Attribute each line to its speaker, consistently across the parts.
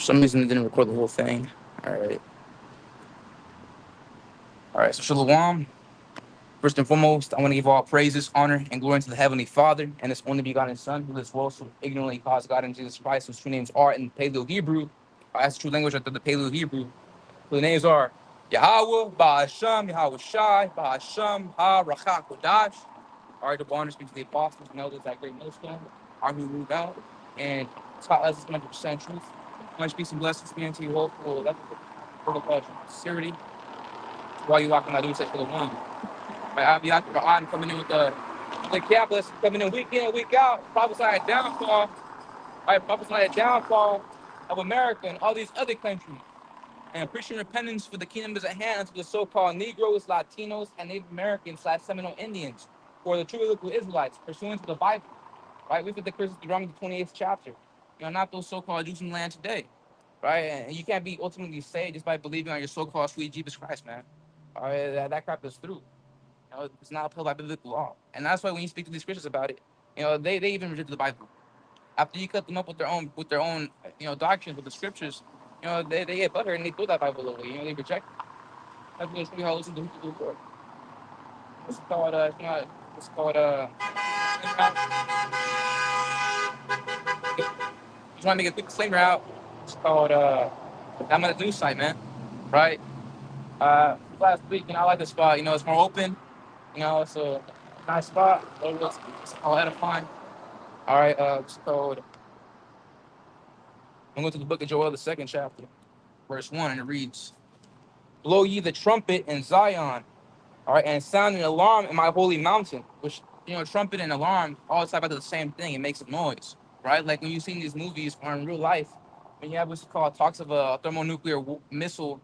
Speaker 1: For some reason, it didn't record the whole thing. All right. All right. So, Shalawam. First and foremost, I want to give all praises, honor, and glory to the Heavenly Father and His only begotten Son, who this world so ignorantly calls God and Jesus Christ, whose true names are in Paleo Hebrew. That's the true language of the Paleo Hebrew. So the names are Yahawah, bahasham, Yahawashi, bahasham, barak, Kodash. All right, the honor speaks to the apostles and elders that great millstone, our who moved out, and taught us 100% truth. Much peace and blessings be unto you all for the sincerity. While you walking out, do say for the one. Right, I'll be out there on coming in with the Capitalists coming in week in, week out, prophesying a downfall, right? Prophesying a downfall of America and all these other countries. And preaching repentance for the kingdom is at hand to the so-called Negroes, Latinos, and Native Americans / Seminole Indians, or the true biblical Israelites, pursuant to the Bible. Right? We put the curses wrong in the 28th chapter. Not those so-called Jews in the land today. Right? And you can't be ultimately saved just by believing on your so-called sweet Jesus Christ, man. All right, that crap is through. It's not upheld by biblical law. And that's why when you speak to these Christians about it, they even reject the Bible. After you cut them up with their own doctrines with the scriptures, they get butthurt and they throw that Bible away. They reject it. That's basically how I listen to the Lord. It's called it's called just want to make a quick disclaimer out. It's called I'm at a news site, man. Right? Last week, I like the spot, it's more open, it's a nice spot. It's called edifying. All right, it's called I'm going to the book of Joel, the second chapter, verse 1, and it reads, Blow ye the trumpet in Zion, all right, and sound an alarm in my holy mountain, which, trumpet and alarm all type out of the same thing. It makes a noise, right? Like when you see these movies or in real life, when you have what's called talks of a thermonuclear missile,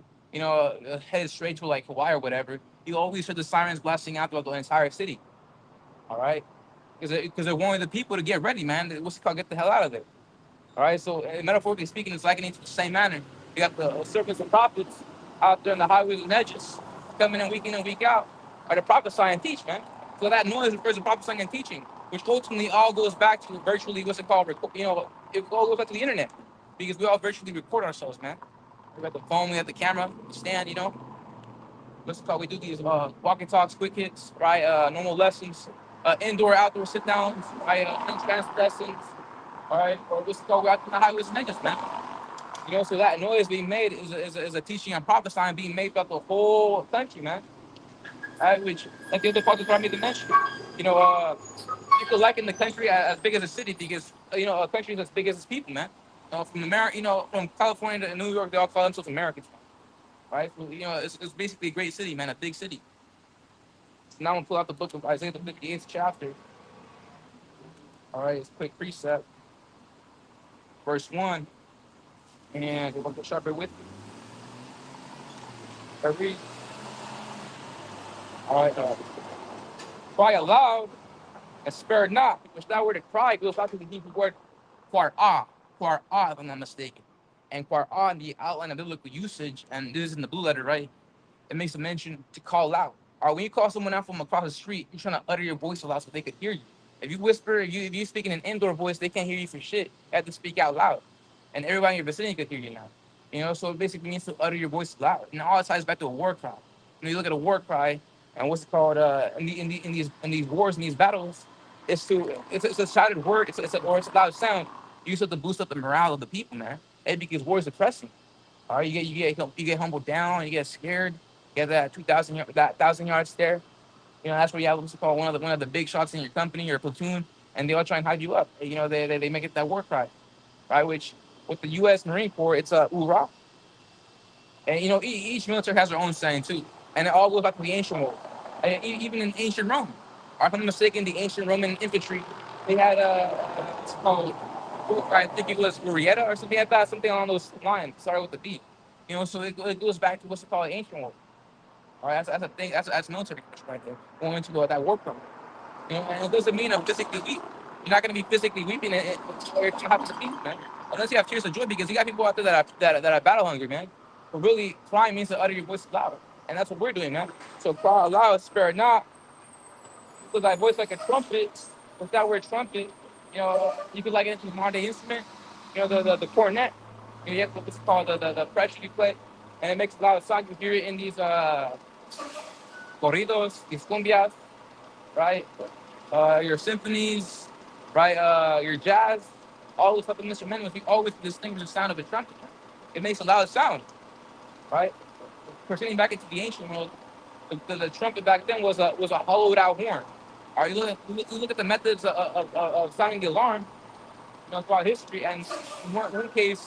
Speaker 1: headed straight to like Hawaii or whatever, you always hear the sirens blasting out throughout the entire city, all right? Because they're warning the people to get ready, man. What's it called? Get the hell out of there. All right, so metaphorically speaking, it's likening to the same manner. You got the servants and prophets out there in the highways and hedges, coming in and week out, are to prophesy and teach, man. So that noise refers to prophesying and teaching, which ultimately all goes back to virtually what's it called? It all goes back to the internet, because we all virtually record ourselves, man. We got the phone, we have the camera, stand, what's it called? We do these walking talks, quick hits, right? Normal lessons, indoor, outdoor sit downs, right? Entrance lessons. All right, or what's it called? We're out in the highways and hedges, man. So that noise being made is a teaching and prophesying being made throughout the whole country, man. Which, like the other part brought me to mention, you know, uh, people liken the country as big as a city because a country is as big as its people, man. From America, from California to New York, they all call themselves Americans, right? So, it's basically a great city, man, a big city. So now I'm gonna pull out the book of Isaiah, the 58th chapter. All right, it's a quick precept, verse 1, and we're gonna sharpen with me. I read, all right, cry aloud and spare not, which that word to cry goes back to the Hebrew word quar'ah, if I'm not mistaken. And quar'ah in the outline of biblical usage, and this is in the blue letter, right? It makes a mention to call out. Or when you call someone out from across the street, you're trying to utter your voice aloud so they could hear you. If you whisper, if you speak in an indoor voice, they can't hear you for shit. You have to speak out loud. And everybody in your vicinity could hear you now. So it basically means to utter your voice loud. And it all ties back to a war cry. You look at a war cry, and what's it called in these wars, in these battles, it's a shouted word, or it's a loud sound. You use it to boost up the morale of the people, man. Because war is depressing. All right, you get humbled down, you get scared. You get that 1,000 yard stare. That's where you have what's called one of the big shots in your company or platoon, and they all try and hide you up. They make it that war cry, right? Which with the U.S. Marine Corps, it's a hoorah. And each military has their own saying too, and it all goes back to the ancient world. And even in ancient Rome, or if I'm not mistaken, the ancient Roman infantry, they had it's called, I think it was Murieta or something like that, something along those lines. Started with the B. So it goes back to what's it called ancient world. All right, that's a thing. That's military right there. Going into that war program. And it doesn't mean I'm physically weak. You're not gonna be physically weeping or it's gonna happen to people, man. Unless you have tears of joy, because you got people out there that are battle hungry, man. But really, crying means to utter your voice louder, and that's what we're doing, man. So cry aloud, spare not, with thy voice like a trumpet. With that word trumpet, you could liken it to a modern day instrument. The cornet. You have what's called the pressure you play, and it makes a lot of sound. You hear it in these corridos, these cumbias, right? Your symphonies, right? Your jazz, all those type of instrumentals. You always distinguish the sound of a trumpet. It makes a loud sound, right? Proceeding back into the ancient world, the trumpet back then was a hollowed out horn. All right, you look at the methods of sounding the alarm, throughout history, and in one case,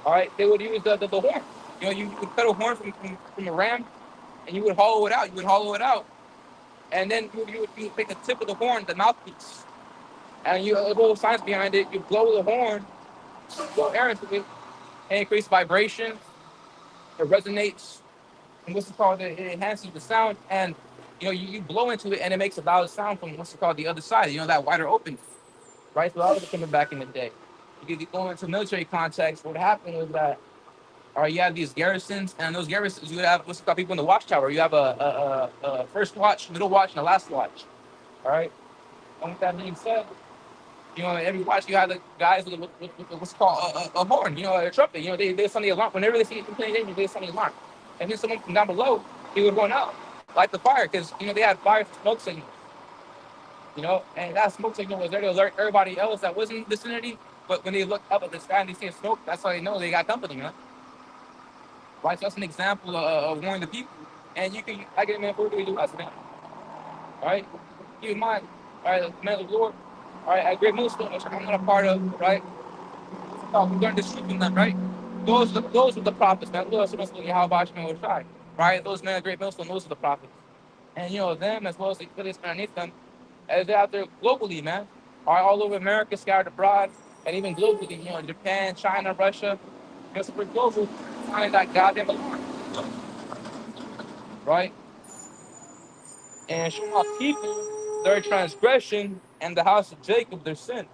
Speaker 1: all right, they would use the horn. You would cut a horn from a ram, and you would hollow it out. You would hollow it out, and then you would make the tip of the horn the mouthpiece, and you a little science behind it. You blow the horn, blow air into it, and it creates vibration. It resonates, and what's it called? It enhances the sound, and you blow into it, and it makes a loud sound from what's it called the other side. That wider open, right? So that was coming back in the day. You get going into military context. What happened was that, all right, you have these garrisons, and those garrisons, you would have what's it called people in the watchtower. You have a first watch, middle watch, and a last watch. All right. And with that being said, every watch you have the guys with what's called a horn, a trumpet. They sound the alarm. Whenever they see something dangerous, they sound the alarm. And then someone from down below, he would run out, light the fire, because they had fire smoke signals. And that smoke signal was there to alert everybody else that was in the vicinity. But when they look up at the sky and they see smoke, that's how they know they got company, man. Right? So that's an example of warning the people. And I get man, what do we do us, man? All right? Keep in mind, all right, man of the Lord, all right, at Great Millstone, which I'm not a part of, right? We learned this truth from them, right? Those were the prophets, man. Those are the Yahawashi and Yahawashi, right? Those men of Great Millstone, those are the prophets. And them as well as the affiliates underneath them, as they're out there globally, man. All over America, scattered abroad, and even globally, Japan, China, Russia. So we're global, finding that goddamn alarm, right? And show my people their transgression and the house of Jacob their sins.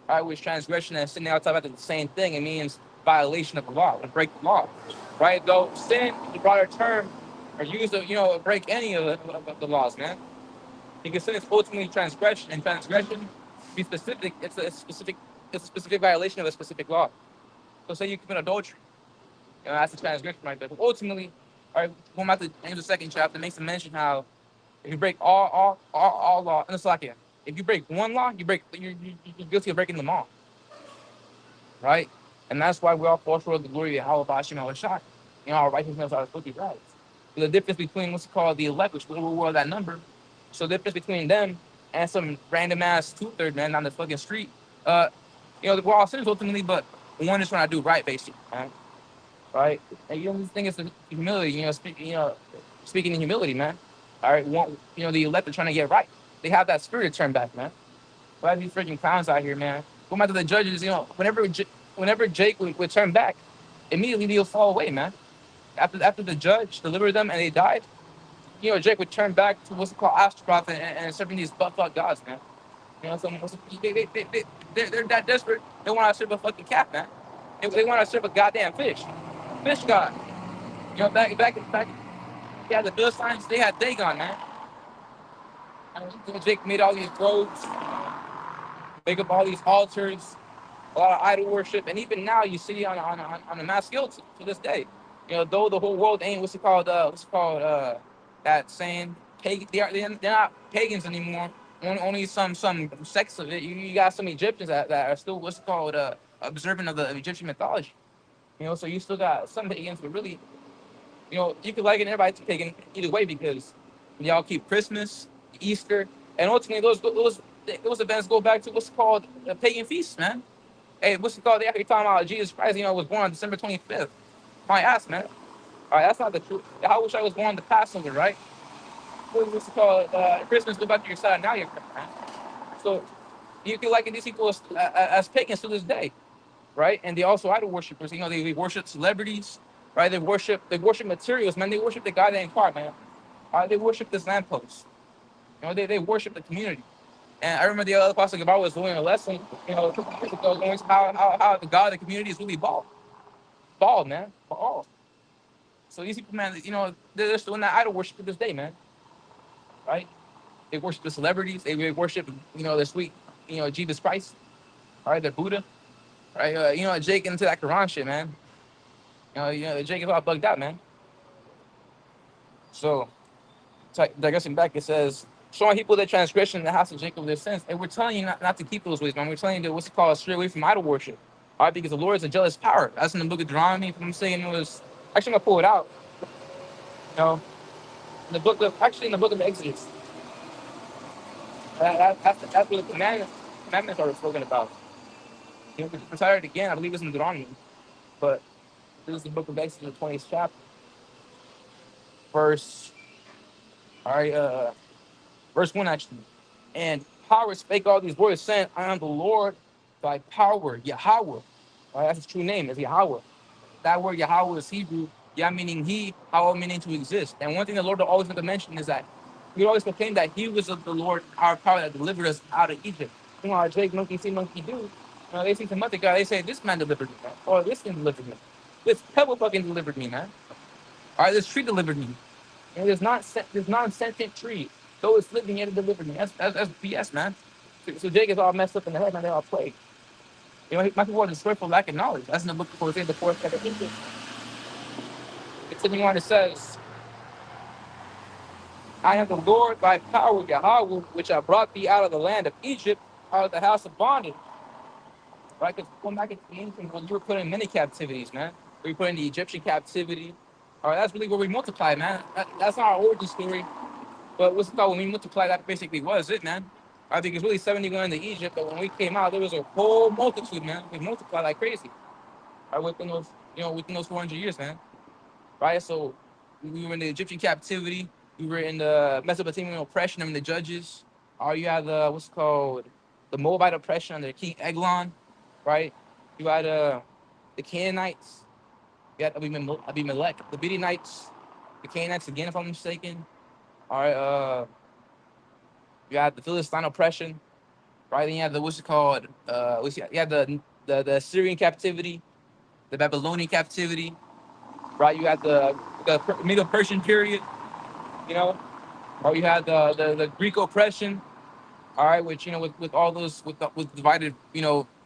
Speaker 1: All right, which transgression and sin, they all talk about the same thing. It means violation of the law, to break the law, right? Though sin, the broader term, are used to, break any of the laws, man. Because sin is ultimately transgression, and transgression, to be specific, it's a specific violation of a specific law. So say you commit adultery, that's a transgression right there. But ultimately, all right, going back to the end of the second chapter, makes a mention how if you break all law, and it's like, yeah, if you break one law, you're guilty of breaking them all, right? And that's why we all fall short of the glory of Yahawashi bahasham Yahawashi. Our righteousness are filthy rags. The difference between what's called the elect, which we're that number. So the difference between them and some random ass 2/3 man on the fucking street, we're all sinners ultimately, but one is trying to do right, basically, man. Right? And this thing is the humility, speaking in humility, man. All right, the elect are trying to get right. They have that spirit to turn back, man. Why these freaking clowns out here, man? Going back to the judges, whenever Jake would turn back, immediately they'll fall away, man. After the judge delivered them and they died, Jake would turn back to what's called Astroth and serving these butt fuck gods, man. They're that desperate. They want to serve a fucking cat, man. They want to serve a goddamn fish god. Back. Yeah, the Philistines, they had Dagon, man. Jake made all these groves, make up all these altars, a lot of idol worship, and even now you see on a mass scale to this day. Though the whole world ain't that saying pagan, they're not pagans anymore. Only some sects of it. You got some Egyptians that are still observant of the Egyptian mythology. So you still got some pagans, but really, you could liken everybody to pagan either way because y'all keep Christmas, Easter, and ultimately those events go back to what's called pagan feasts, man. Hey, what's it called? They actually talking about Jesus Christ, was born on December 25th. My ass, man. All right, that's not the truth. I wish I was born on the Passover, right? What's it called? Christmas, go back to your side. Now you're man. So you can liken these people as pagans to this day, right? And they also idol worshipers. They worship celebrities, right? They worship materials, man. They worship the guy that ain't car, man. They worship this lamppost. They worship the community. And I remember the other Apostle Gabar was doing a lesson, a couple of years ago, going how the God of the community is really bald. Bald, man. Bald. So these people, man, they're still in that idol worship to this day, man. Right? They worship the celebrities. They worship, their sweet, Jesus Christ. All right, their Buddha. right? Jake into that Quran shit, man. Jake is all bugged out, man. So, digressing back, it says, showing people their transgression in the house of Jacob their sins. And we're telling you not to keep those ways, man. We're telling you to what's it called, stray away from idol worship. All right, because the Lord is a jealous power. That's in the book of Deuteronomy. If I'm saying it was, actually, I'm going to pull it out. You know, in the book of Exodus. That's what the commandments are spoken about. I'm sorry again, I believe it's in Deuteronomy. But this is the book of Exodus, the 20th chapter, verse, all right, verse 1 actually. And power spake all these words, saying, I am the Lord, thy power, Yahawah. Right, that's his true name, is Yahawah. That word Yahawah is Hebrew, Yah meaning he, Hawah meaning to exist. And one thing the Lord always want to mention is that he always proclaimed that he was of the Lord, our power that delivered us out of Egypt. Drake, monkey see, monkey do. They see some other guy, they say, this man delivered me, man. Or this thing delivered me. This pebble fucking delivered me, man. All right, this tree delivered me. And this non-sentient tree, though it's living, yet it delivered me. That's BS, man. So Jake is all messed up in the head, man. They all plagued. My people are destroyed for lack of knowledge. That's in the book of Hosea, the fourth chapter. Continuing on, it says, I am the Lord thy power, Yahweh, which I brought thee out of the land of Egypt, out of the house of bondage. Right? Because going back into the ancient world, you were put in many captivities, man. We put in the Egyptian captivity. All right, that's really where we multiply, man. That's not our origin story. But what's it called? When we multiply, that basically was it, man. I think it's really 71 into Egypt, but when we came out, there was a whole multitude, man. We multiplied like crazy. Right, within those 400 years, man. Right? So we were in the Egyptian captivity. We were in the Mesopotamian oppression under the judges. Or you had the Moabite oppression under King Eglon, right? You had the Canaanites. You had Abimelech, the Midianites, the Canaanites again, if I'm mistaken. All right, you had the Philistine oppression, right? Then you had you had the Assyrian captivity, the Babylonian captivity, right? You had the Middle Persian period, you know, or you had the Greek oppression, all right, which with all those with divided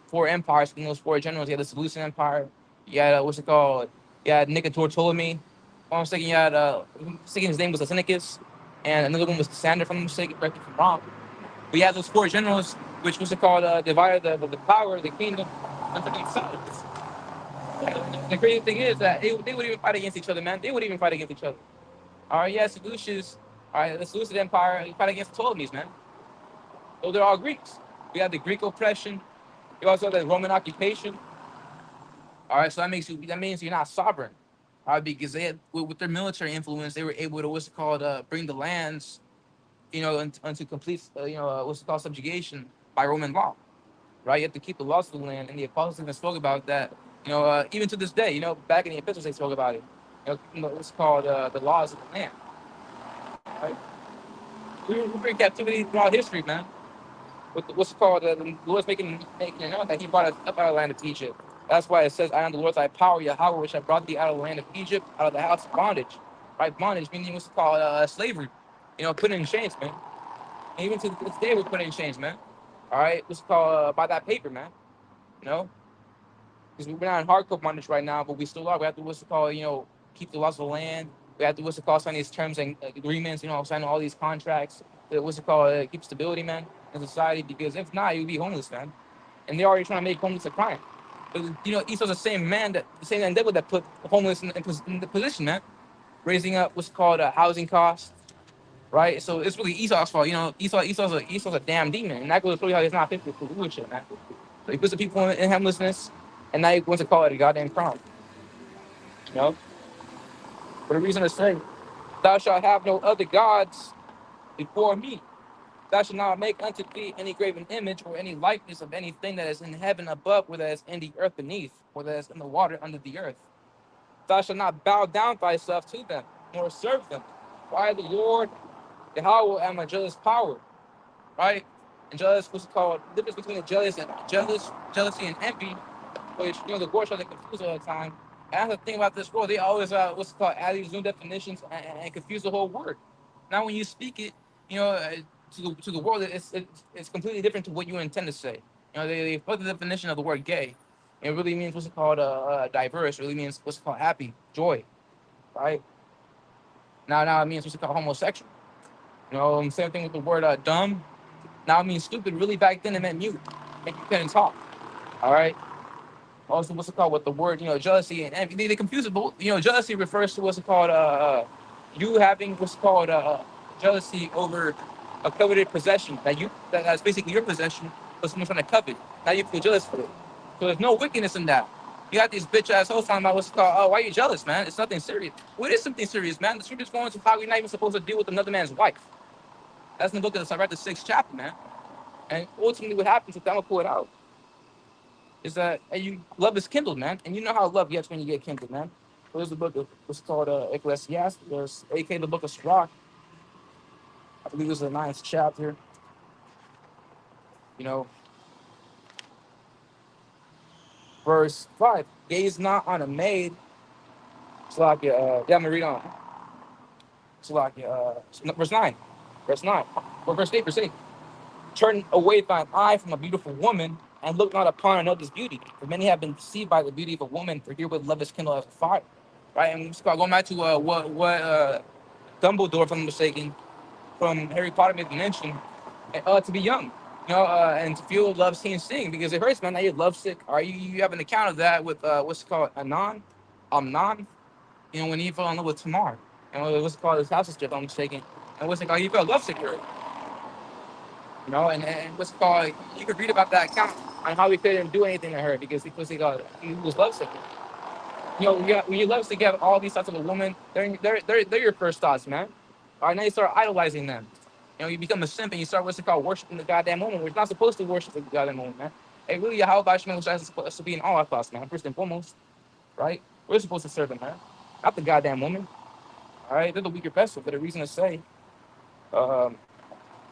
Speaker 1: four empires from those four generals. You had the Seleucid Empire. You had what's it called? You had Nicator Ptolemy. If I'm mistaken, you had I'm mistaken his name was Asinicus, and another one was Cassander. If I'm mistaken, correct me if I'm wrong. We had those four generals, which was it called, divided the power of the kingdom into themselves. The crazy thing is that they would even fight against each other, man. They would even fight against each other. All right, yeah, Seleucids. All right, the Seleucid Empire, they fight against the Ptolemies, man. So they're all Greeks. We have the Greek oppression. You also have the Roman occupation. All right, so that means you're not sovereign. All right, because they had, with their military influence, they were able to what's it called, bring the lands, into complete, what's it called, subjugation by Roman law. Right, you have to keep the laws of the land, and the apostles even spoke about that. Even to this day, back in the epistles they spoke about it. What's called the laws of the land. Right? We're in captivity throughout history, man. What's it called? The Lord's making it known that He brought us up out of the land of Egypt. That's why it says, "I am the Lord thy power, Yahweh, which I brought thee out of the land of Egypt, out of the house of bondage." Right, bondage meaning what's it called, slavery. Put in chains, man. And even to this day, we're put in chains, man. All right, what's it called, by that paper, man. You know, because we're not in hardcore bondage right now, but we still are. We have to what's it called, keep the laws of the land. We have to what's it called, sign these terms and agreements. Sign all these contracts. What's it called, keep stability, man, in society. Because if not, you'll be homeless, man. And they're already trying to make homeless a crime. But Esau's the same man the same endeavor that put homeless in the position, man, raising up what's called housing costs. Right, so it's really Esau's fault. Esau's a damn demon, and that goes to show you how he's not fit for shit, man. So he puts the people in homelessness, and now he wants to call it a goddamn crime. You know, for the reason to say, "Thou shalt have no other gods before me. Thou shalt not make unto thee any graven image or any likeness of anything that is in heaven above, or that is in the earth beneath, or that is in the water under the earth. Thou shalt not bow down thyself to them, nor serve them. For I, the Lord, Yahweh, am a jealous power." Right? And jealous, what's it called? The difference between jealousy and envy, which the world try to confuse all the time. And that's the thing about this world, they always what's it called, add these new definitions and confuse the whole word. Now when you speak it, to the world, it's completely different to what you intend to say. They put the definition of the word gay. It really means what's it called diverse. It really means what's it called happy, joy, right? Now it means what's it called homosexual. Same thing with the word dumb. Now it means stupid. Really back then it meant mute, and you couldn't talk. All right. Also, what's it called with the word, jealousy and envy. They confuse it, but jealousy refers to what's it called, you having what's called jealousy over a coveted possession that's basically your possession, but someone's trying to covet. Now you feel jealous for it. So there's no wickedness in that. You got these bitch ass hoes talking about what's it called. Oh, why are you jealous, man? It's nothing serious. What is something serious, man? The scripture's going to how you're not even supposed to deal with another man's wife. That's in the book of the 6th chapter, man. And ultimately, what happens, if I'm gonna pull it out, is that you love is kindled, man, and you know how love gets when you get kindled, man. So there's the book of what's called Ecclesiastes. There's aka the book of Sirach. I believe it's the 9th chapter. You know, verse 5. Gaze not on a maid. Salakia, yeah, I'm gonna read on. Salakia, verse 9. Verse 9. Or verse 8, verse 8. Turn away thine eye from a beautiful woman, and look not upon another's beauty. For many have been deceived by the beauty of a woman, for herewith love is kindled as a fire. Right? And going back to what Dumbledore, if I'm not mistaken, from Harry Potter made mention, to be young, and to feel love, see, and sing, because it hurts, man. Now you're lovesick. Or you have an account of that with what's it called, Amnon, when he fell in love with Tamar, and what's it called, his house sister, if I'm mistaken, and what's it called, he felt lovesick here. And what's it called, you could read about that account on how he couldn't do anything to her because he was lovesick. When you lovesick, you have all these thoughts of a woman. They're your first thoughts, man. All right, now you start idolizing them. You become a simp and you start what's it called, worshiping the goddamn woman. We're not supposed to worship the goddamn woman, man. Hey, really, Yahawashi is supposed to be in all our thoughts, man. First and foremost, right? We're supposed to serve him, man, not the goddamn woman. All right, they're the weaker vessel for the reason to say, um,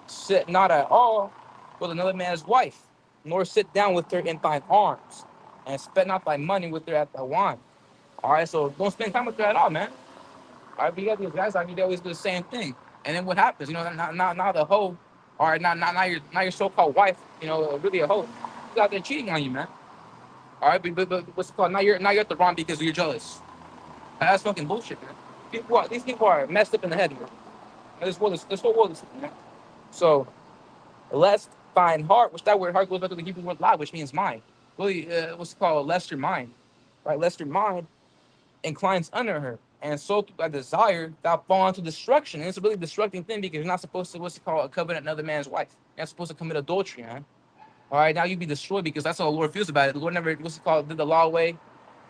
Speaker 1: sit not at all with another man's wife, nor sit down with her in thine arms, and spend not thy money with her at the wine. All right, so don't spend time with her at all, man. All right, but you got these guys out here, they always do the same thing. And then what happens? Now the hoe, all right, now your so-called wife, really a hoe, she's out there cheating on you, man. All right, but what's it called? Now you're at the wrong because you're jealous. That's fucking bullshit, man. These people are messed up in the head, man. This whole world is, man. So, lest thine heart, which that word heart goes back to the Hebrew word lie, which means mind. Really, what's it called? Lest your mind, right? Lest your mind inclines under her, and so through a desire thou fall into destruction. And it's a really destructing thing because you're not supposed to what's it called, covet another man's wife. You're not supposed to commit adultery, man. All right, now you be destroyed because that's how the Lord feels about it. The Lord never what's it called, did the law away.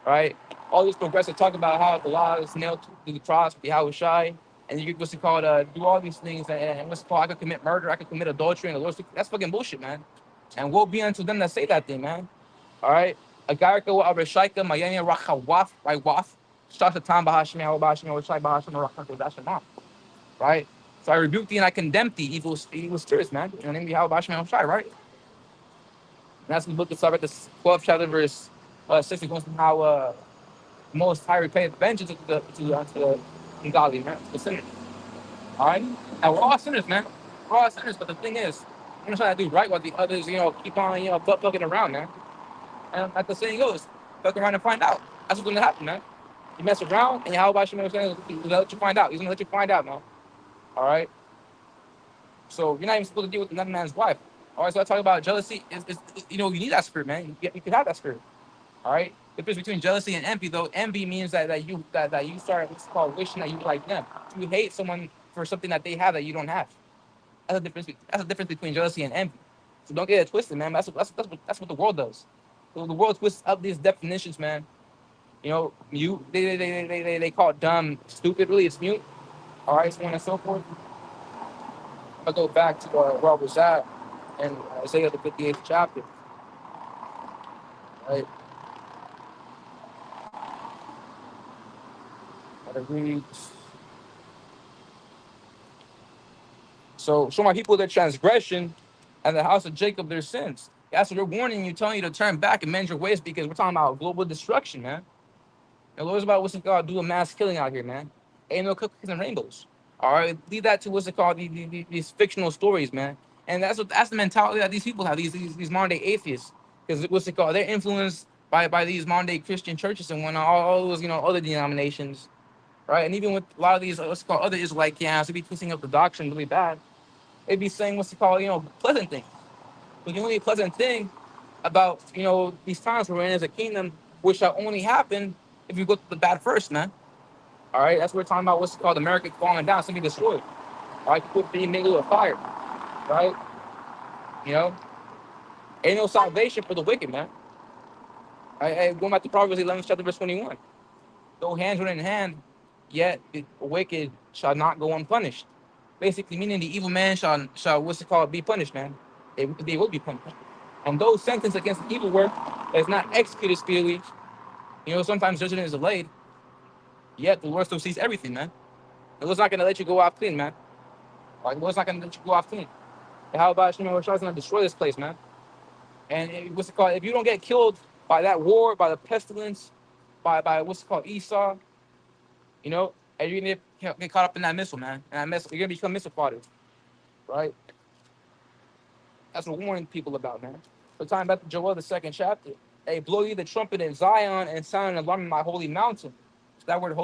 Speaker 1: All right, all these progressive talk about how the law is nailed to the cross, Yahawashi, and you what's it called, do all these things, and what's it called, I could commit murder, I could commit adultery, and the Lord, that's fucking bullshit, man. And woe be unto them that say that thing, man. All right, Agarika wa Abishaka, Mayanya Rakawaf, right, Waf. Starts the time bahasham, bahasham, right? So I rebuke thee and I condemn thee, evil spirits, man. In the name of Yahawashi, right? And that's in the book of Sirach, the 12th chapter, verse 6. It goes from how Most High repayeth vengeance to the ungodly, man, to the sinners. All right? And we're all sinners, man. We're all sinners, but the thing is, we're gonna try to do right while the others, keep on, butt fucking around, man. And like the saying goes, fuck around and find out. That's what's gonna happen, man. You mess around, and Yahawashi, he's gonna let you find out. He's gonna let you find out, man. All right? So you're not even supposed to deal with another man's wife. All right, so I talk about jealousy. You need that spirit, man. You can have that spirit. All right. The difference between jealousy and envy, though, envy means that you start what's called wishing that you like them. You hate someone for something that they have that you don't have. That's the difference. That's the difference between jealousy and envy. So don't get it twisted, man. That's what the world does. So the world twists up these definitions, man. Mute. They call it dumb, stupid. Really, it's mute. All right, so on and so forth. I'll go back to where I was at in Isaiah the 58th chapter. Right. It reads, so show my people their transgression and the house of Jacob their sins. Yeah, so they're warning you, telling you to turn back and mend your ways because we're talking about global destruction, man. And Lord's about what's it called, do a mass killing out here, man. Ain't no cookies and rainbows. All right, leave that to what's it called, these fictional stories, man. And that's the mentality that these people have, these modern day atheists, because what's it called, they're influenced by these modern day Christian churches and whatnot, all those other denominations, right? And even with a lot of these what's called other Israelite camps, they be twisting up the doctrine really bad. They'd be saying what's it called, pleasant things. But the only pleasant thing about these times we're in as a kingdom, which shall only happen if you go to the bad first, man. All right, that's what we're talking about. What's it called? America falling down, something destroyed. All right, people being made with fire, right? You know, ain't no salvation for the wicked, man. Going back to Proverbs 11, chapter verse 21. Though hands were in hand, yet the wicked shall not go unpunished. Basically, meaning the evil man shall what's it called, be punished, man. They will be punished. And those sentenced against the evil work that is not executed speedily, sometimes judgment is delayed, yet the Lord still sees everything, man. The Lord's not going to let you go off clean, man. Like, the Lord's not going to let you go off clean. And how about, God's going to destroy this place, man? And what's it called? If you don't get killed by that war, by the pestilence, by what's it called, Esau, and you're going to get caught up in that missile, man. And that missile, you're going to become missile fodder, right? That's what we're warning people about, man. We're talking about Joel, the 2nd chapter. Hey, blow ye the trumpet in Zion and sound an alarm in my holy mountain. That word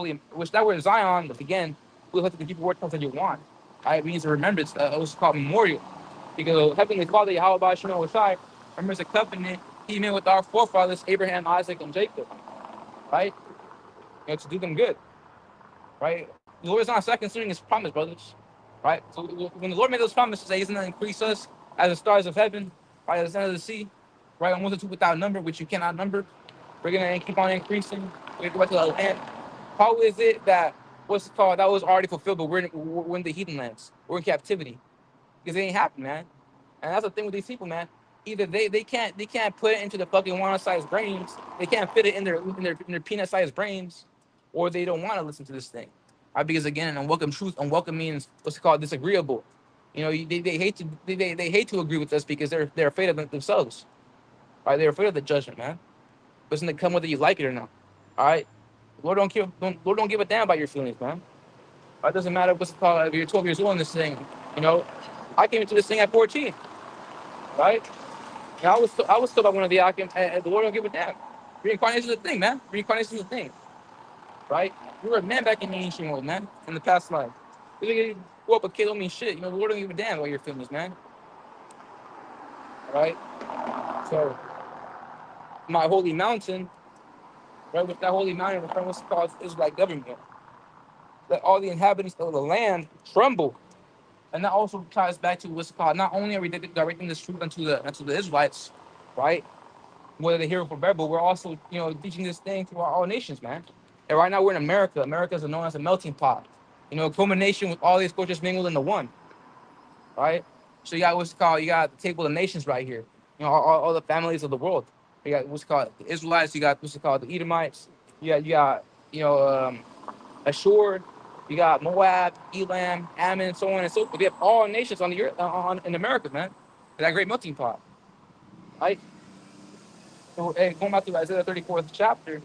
Speaker 1: Zion, again, we'll have to keep the word comes that you want. Right? It means a remembrance. It was called memorial. Because Heavenly Father, Yahawashi, remembers the covenant he made with our forefathers, Abraham, Isaac, and Jacob. Right? To do them good. Right? The Lord is not considering his promise, brothers. Right? So when the Lord made those promises that he's going to increase us as the stars of heaven, right, as the sand of the sea, right, on 1 to 2 without number, which you cannot number, we're going to keep on increasing. We're going to go to the land. How is it that, what's it called, that was already fulfilled, but we're in the heathen lands. We're in captivity. Because it ain't happened, man. And that's the thing with these people, man. Either they can't put it into the fucking wanna-sized brains. They can't fit it in their peanut-sized brains, or they don't want to listen to this thing. Right? Because again, unwelcome truth, unwelcome means what's it called, disagreeable. They hate to agree with us because they're afraid of themselves. Right? They're afraid of the judgment, man. But it's gonna come whether you like it or not. All right. Lord don't give a damn about your feelings, man. It doesn't matter what's it called. If you're 12 years old in this thing, I came into this thing at 14, right? And I was told by one of the Akim, and the Lord don't give a damn. Reincarnation is a thing, man. Reincarnation is a thing, right? You were a man back in the ancient world, man, in the past life. You go up a kid don't mean shit. The Lord don't give a damn about your feelings, man. All right? So, my holy mountain, right, with that holy mountain, what's it called, Israelite government. Let all the inhabitants of the land tremble. And that also ties back to what's called, not only are we directing this truth unto the Israelites, right? Whether they hear it from but we're also, teaching this thing to all nations, man. And right now we're in America. America is known as a melting pot. A culmination with all these cultures mingled into one, right? So you got what's called, you got the table of nations right here. All the families of the world. You got what's called the Israelites. You got what's called the Edomites. You got Ashur. You got Moab, Elam, Ammon, so on and so forth. We have all nations on the earth, in America, man. That great melting pot, right? So, going back to Isaiah 34th chapter,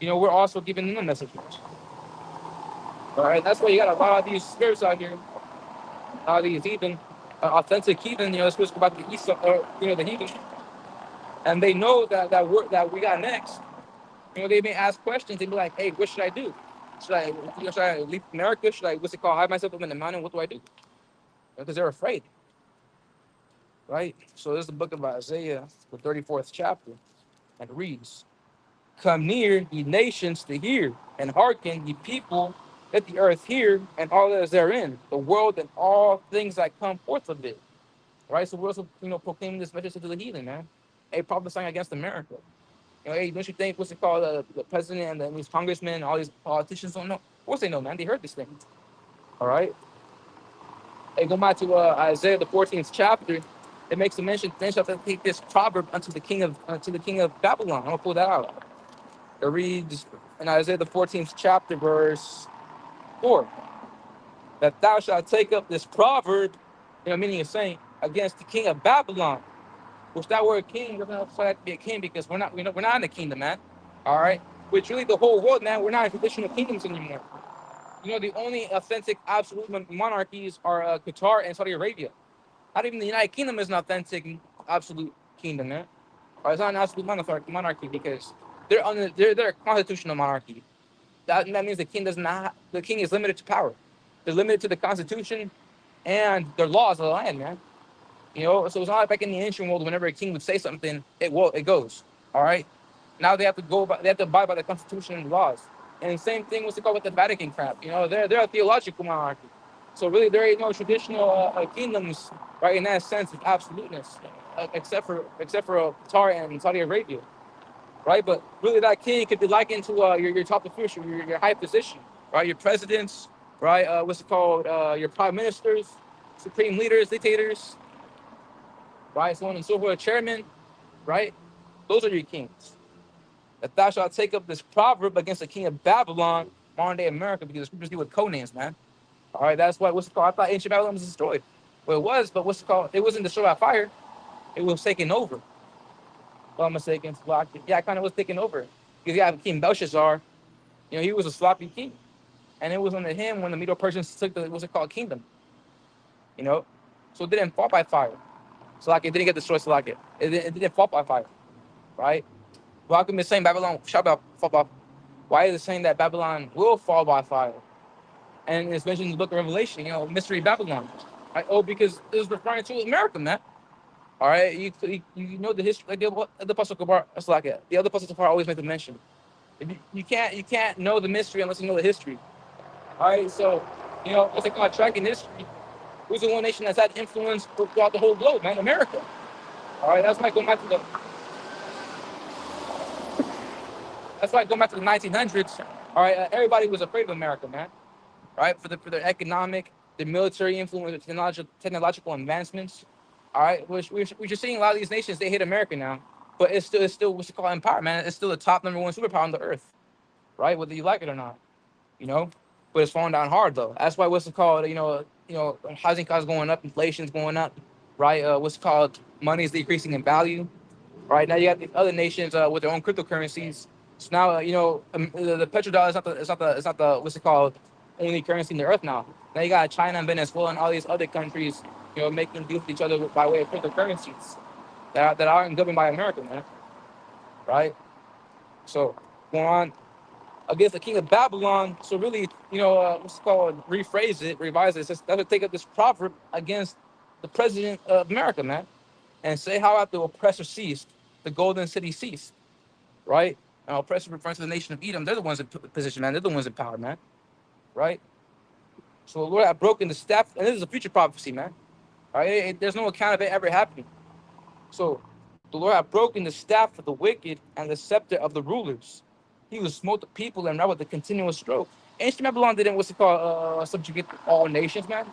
Speaker 1: we're also giving them a message. All right, that's why you got a lot of these spirits out here, a lot of these heathen, authentic heathen. Supposed to go back to the east, the heathen, and they know that we got next. They may ask questions. They be like, "Hey, what should I do? Should I leave America? Should I, what's it called, hide myself up in the mountain? What do I do?" Because they're afraid, right? So this is the book of Isaiah, the 34th chapter, and it reads, "Come near, ye nations, to hear, and hearken, ye people, let the earth hear, and all that is therein, the world and all things that come forth of it." Right? So we're also, proclaiming this message to the heathen, man. Hey, prophesying against America. Hey, don't you think what's it called, the president and these congressmen and all these politicians don't know? Of course they know, man. They heard this thing. All right. Hey, go back to Isaiah the 14th chapter. It makes a mention. Then shall they take this proverb unto the king of Babylon. I'm gonna pull that out. It reads in Isaiah the 14th chapter, verse 4, that thou shalt take up this proverb, meaning it's saying against the king of Babylon. Which that word king doesn't have to be a king because we're not in the kingdom, man. All right, which really the whole world, man. We're not in traditional kingdoms anymore. The only authentic absolute monarchies are Qatar and Saudi Arabia. Not even the United Kingdom is an authentic absolute kingdom, man. Or it's not an absolute monarchy because they're a constitutional monarchy. That means the king does not. The king is limited to power. They're limited to the constitution and their laws of the land, man. You know, so it's not like back in the ancient world, whenever a king would say something, it goes. All right. Now they have to they have to abide by the constitution and laws. And the same thing was to go with the Vatican crap. You know, they're a theological monarchy. So really, there ain't no traditional kingdoms, right? In that sense of absoluteness, except for Qatar and Saudi Arabia, right? But really, that king could be likened to your top official, your high position, right? Your presidents, right? What's it called? Your prime ministers, supreme leaders, dictators, right? So on and so forth, chairman, right? Those are your kings. That thou shalt take up this proverb against the king of Babylon, modern day America, because the scriptures deal with codenames, man. All right, that's why what's it called? I thought ancient Babylon was destroyed. Well, it was, but what's it called? It wasn't destroyed by fire. It was taken over. Well, I'm mistaken. Yeah, it kind of was taken over. Because you have King Belshazzar, you know, he was a sloppy king. And it was under him when the Medo Persians took the, what's it called, kingdom. You know? So it didn't fall by fire. So like it didn't get destroyed, so like it didn't fall by fire. Right? Well, how come it's saying Babylon shall fall by? Why is it saying that Babylon will fall by fire? And it's mentioned in the book of Revelation, you know, mystery Babylon. Right? Oh, because it was referring to America, man. All right, you know the history. Like the Apostle Kabar, it's like it. The other Apostle Kabar always make the mention. You can't know the mystery unless you know the history. All right, so you know what's it called? Tracking history. Who's the one nation that's had influence throughout the whole globe, man? America. All right, that's why going back to the 1900s. All right, everybody was afraid of America, man. Right, for their economic, their military influence, technological advancements. All right, which you're seeing a lot of these nations, they hate America now, but it's still what's it called, empire, man. It's still the top number one superpower on the earth, right? Whether you like it or not, you know. But it's falling down hard though. That's why what's it called, housing costs going up, inflation's going up, right? What's it called, money is decreasing in value, right? Now you got the other nations with their own cryptocurrencies. So now the petrodollar is not the what's it called, only currency in the earth now. Now you got China and Venezuela and all these other countries, making deals with each other by way of cryptocurrencies that aren't governed by America, man. Right? So going on against the king of Babylon. So really, what's it called? Rephrase it, revise it. That would take up this proverb against the president of America, man, and say how after the oppressor ceased, the golden city ceased. Right? And oppressor refers to the nation of Edom. They're the ones in position, man. They're the ones in power, man. Right? So the Lord had broken the staff, and this is a future prophecy, man. All right? There's no account of it ever happening. So the Lord had broken the staff of the wicked and the scepter of the rulers. He would smote the people and ride with a continuous stroke. Ancient Babylon didn't, what's it called, subjugate all nations, man.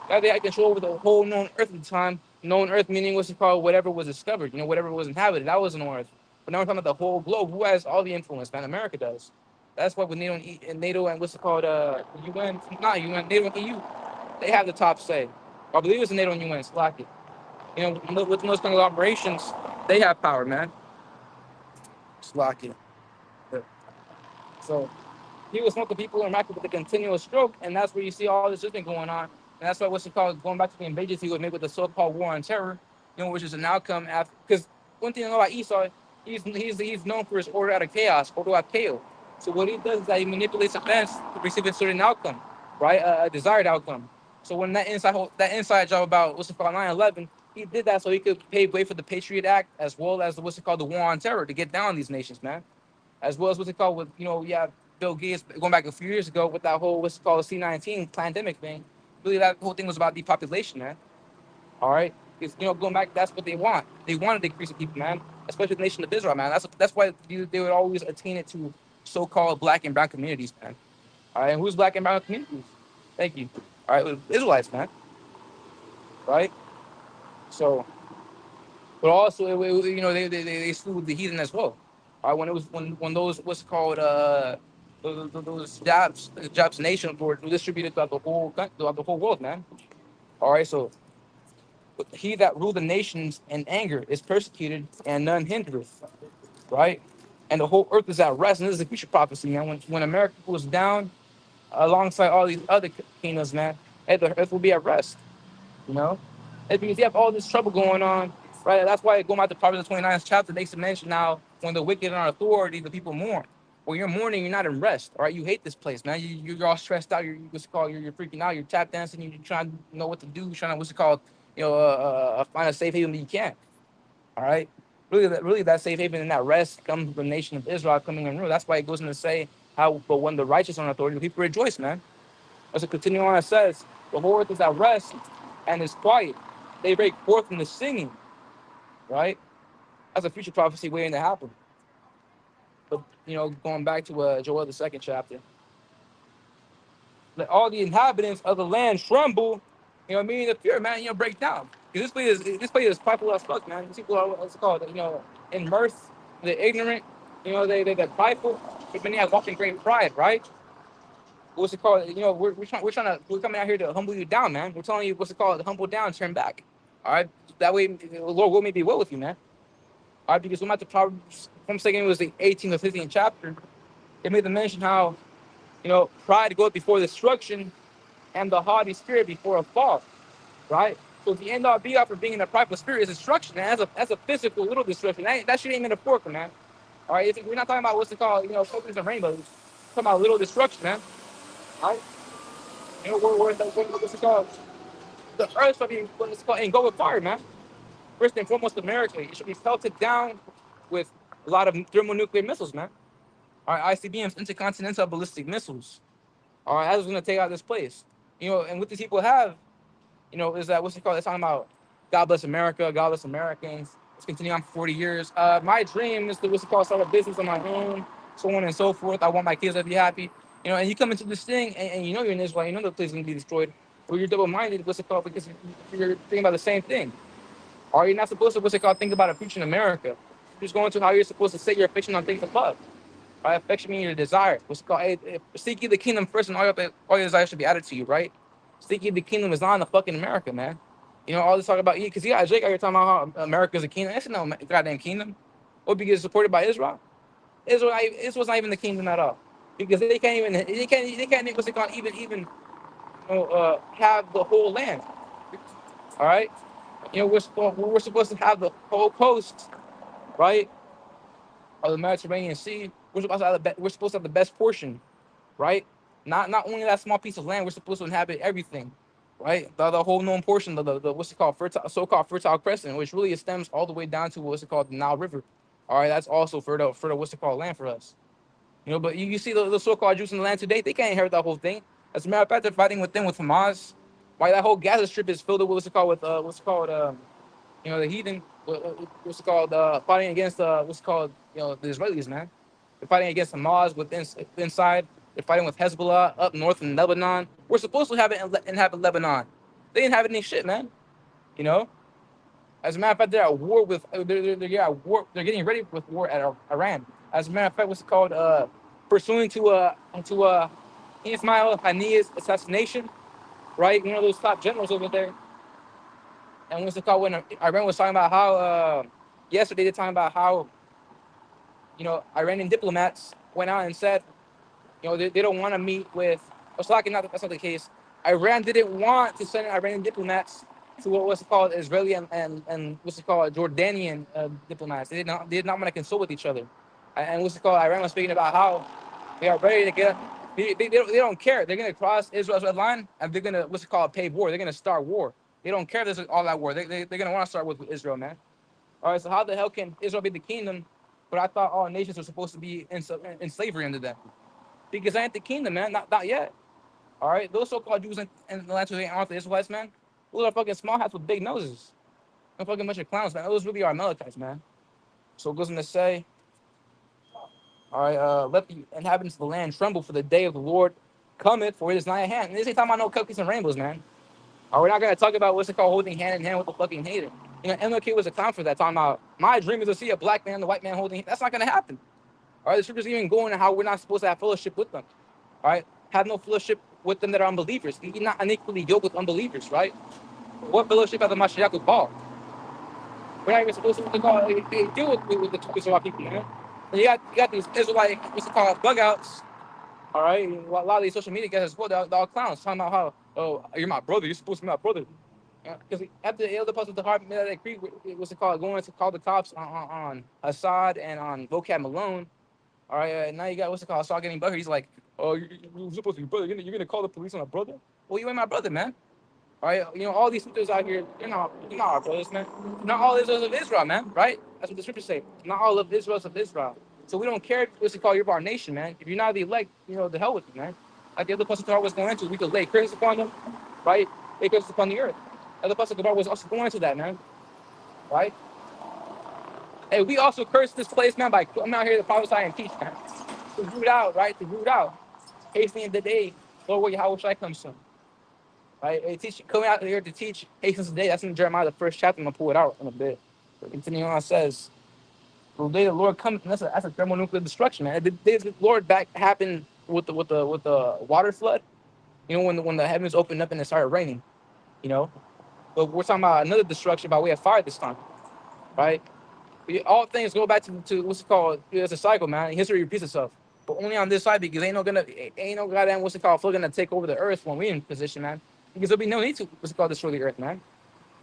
Speaker 1: They had control over the whole known earth at the time. Known earth meaning, what's it called, whatever was discovered, whatever was inhabited. That was known earth. But now we're talking about the whole globe. Who has all the influence, man? America does. That's why with NATO and what's it called, UN, not UN, NATO and EU, they have the top say. I believe it's NATO and UN, it's like it. With those kind of operations, they have power, man. It's like it. So he was smoking people and racking with a continuous stroke, and that's where you see all this thing going on. And that's why what's it called, going back to the invasions he would make with the so-called war on terror, which is an outcome after. Because one thing I know about Esau, he's known for his order out of chaos, order out of chaos. So what he does is that he manipulates events to receive a certain outcome, right? A desired outcome. So when that inside job about what's it called 9/11, he did that so he could pave way for the Patriot Act as well as what's it called the war on terror to get down on these nations, man. As well as what's it called with Bill Gates going back a few years ago with that whole what's it called C-19 pandemic thing. Really, that whole thing was about depopulation, man. All right, because going back, that's what they want. They want to decrease the people, man. Especially the nation of Israel, man. That's why they would always attain it to so-called black and brown communities, man. All right, and who's black and brown communities? Thank you. All right, Israelites, man. Right. So, but also, they slew the heathen as well. All right, when those what's it called those jobs nation were distributed throughout the whole world, man. All right, so he that ruled the nations in anger is persecuted, and none hindereth. Right, and the whole earth is at rest. And this is a future prophecy, man. When America goes down, alongside all these other kingdoms, man, the earth will be at rest. You know, because you have all this trouble going on. Right? That's why going back to Proverbs 29th chapter makes it mention now when the wicked are in authority, the people mourn. When you're mourning, you're not in rest. All right, you hate this place, man. You're all stressed out. You're what's it called? You're freaking out. You're tap dancing. You're trying to know what to do. You're trying to what's it called? Find a safe haven that you can. All right. Really, that safe haven and that rest comes from the nation of Israel coming in rule. That's why it goes on to say how, but when the righteous are in authority, the people rejoice, man. As it continues on, it says, the Lord is at rest and is quiet. They break forth in the singing, right? That's a future prophecy waiting to happen. But, going back to Joel, the second chapter, let all the inhabitants of the land tremble, meaning the fear, man, break down. Because this place is popular as fuck, man. These people are, what's it called, in mirth, they're ignorant, they're prideful, but many have walked in great pride, right? What's it called? We're coming out here to humble you down, man. We're telling you what's it called, humble down, turn back. All right, that way the Lord will maybe well with you, man. All right, because we're at the Proverbs, if I'm saying it was the 18th or 15th chapter, it made the mention how, pride goes before destruction and the haughty spirit before a fall, right? So the end all be all for being in a prideful spirit is destruction, and that's a physical little destruction. That shit ain't metaphorical, man. All right, we're not talking about what's it called, focus and rainbows. We're talking about little destruction, man. All right, what's it called? The earth shall be what's called and go with fire, man. First and foremost, numerically, it should be pelted down with a lot of thermonuclear missiles, man. All right, ICBMs, intercontinental ballistic missiles. All right, that's going to take out this place. And what these people have, is that what's it called? It's talking about God bless America, God bless Americans. Let's continue on for 40 years. My dream is to what's it called, start a business on my own, so on and so forth. I want my kids to be happy. And you come into this thing, and you're in Israel, the place is going to be destroyed. Or you're double-minded, what's it called? Because you're thinking about the same thing. Or you're not supposed to, what's it called, think about a future in America. You're just going to how you're supposed to set your affection on things above. Right? Affection means your desire. What's it called? Seek ye the kingdom first, and all your desires should be added to you, right? Seek ye the kingdom is not in the fucking America, man. All this talk about you, because you got Jake out here talking about how America's a kingdom. That's no goddamn kingdom. What, because it's supported by Israel? Israel's not even the kingdom at all. Because they can't what's it called, even have the whole land. All right? We're supposed to have the whole coast, right? Of the Mediterranean Sea. We're supposed to have the best portion, right? Not only that small piece of land, we're supposed to inhabit everything, right? The whole known portion of the what's it called, so-called Fertile Crescent, which really extends all the way down to what's it called, the Nile River. All right, that's also fertile what's it called, land for us. But you see the so-called Jews in the land today, they can't inherit that whole thing. As a matter of fact, they're fighting with Hamas. Why that whole Gaza Strip is filled with what's it called, with the heathen, what's it called, fighting against what's called, the Israelis, man. They're fighting against Hamas inside. They're fighting with Hezbollah up north in Lebanon. We're supposed to have it inhabit Lebanon. They didn't have any shit, man. You know. As a matter of fact, they're at war with. They're at war. They're getting ready with war at Iran. As a matter of fact, what's it called? Pursuing to Ismail Haniyeh's assassination, right? One of those top generals over there. And what's it called? When Iran was talking about how yesterday they're talking about how Iranian diplomats went out and said they don't want to meet with. It's like that's not the case. Iran didn't want to send Iranian diplomats to what's it called, Israeli and what's it called, Jordanian diplomats. They did not want to consult with each other. And what's it called? Iran was speaking about how they are ready to get. They don't care. They're gonna cross Israel's red line and they're gonna what's it called, pave war. They're gonna start war. They don't care if there's all that war. They're gonna want to start with Israel, man. All right. So how the hell can Israel be the kingdom? But I thought all nations were supposed to be in slavery under them. Because I ain't the kingdom, man. Not yet. All right. Those so-called Jews in the land who aren't the Israelites, man. Those are fucking small hats with big noses. They're fucking bunch of clowns, man. Those really are Amalekites, man. So it goes on to say, all right, let the inhabitants of the land tremble, for the day of the Lord cometh, for it is nigh at hand. And this ain't talking about no cupcakes and rainbows, man. Or we're not gonna talk about what's it called, holding hand in hand with the fucking hater. MLK was a clown for that, talking about my dream is to see a black man and a white man holding. That's not gonna happen. All right, the scriptures even going to how we're not supposed to have fellowship with them. All right, have no fellowship with them that are unbelievers. You're not unequally yoked with unbelievers, right? What fellowship has the Mashiach with Paul? We're not even supposed to deal with the two Israelite people, man. And you got these Israelite, what's it called, bug outs. All right, a lot of these social media guys as well, they're all clowns talking about how, oh, you're my brother, you're supposed to be my brother. Because after the other parts of the heart, that Creek, what's it called? Going to call the cops on Assad and on Vocab Malone. All right, now you got what's it called? Saul getting butthurt. He's like, oh, you're supposed to be brother. You're gonna call the police on a brother? Well, you ain't my brother, man. All right, all these sisters out here, they're not our brothers, man. Not all Israel's of Israel, man. Right? That's what the scriptures say. Not all of Israel's of Israel. So we don't care what's it called. You're of our nation, man. If you're not the elect, the hell with you, man. Like the other person the heart was going into, we could lay curses upon them, right? Lay curses upon the earth. The other person the heart was also going into that, man. Right? Hey, we also curse this place, man, by coming out here to prophesy and teach, man. To root out, right? To root out. Hastening the day, Lord, where Yahawashi comes from. Right? Coming out here to teach, hastens the day. That's in Jeremiah, the first chapter. I'm going to pull it out in a bit. Continuing on, it says, the day the Lord comes, and that's a thermonuclear destruction, man. The day the Lord back happened with the water flood, when the heavens opened up and it started raining, But we're talking about another destruction by way of fire this time, right? All things go back to what's it called? It's a cycle, man. History repeats itself, but only on this side because ain't no goddamn what's it called? Flood gonna take over the earth when we're in position, man. Because there'll be no need to what's it called destroy the earth, man.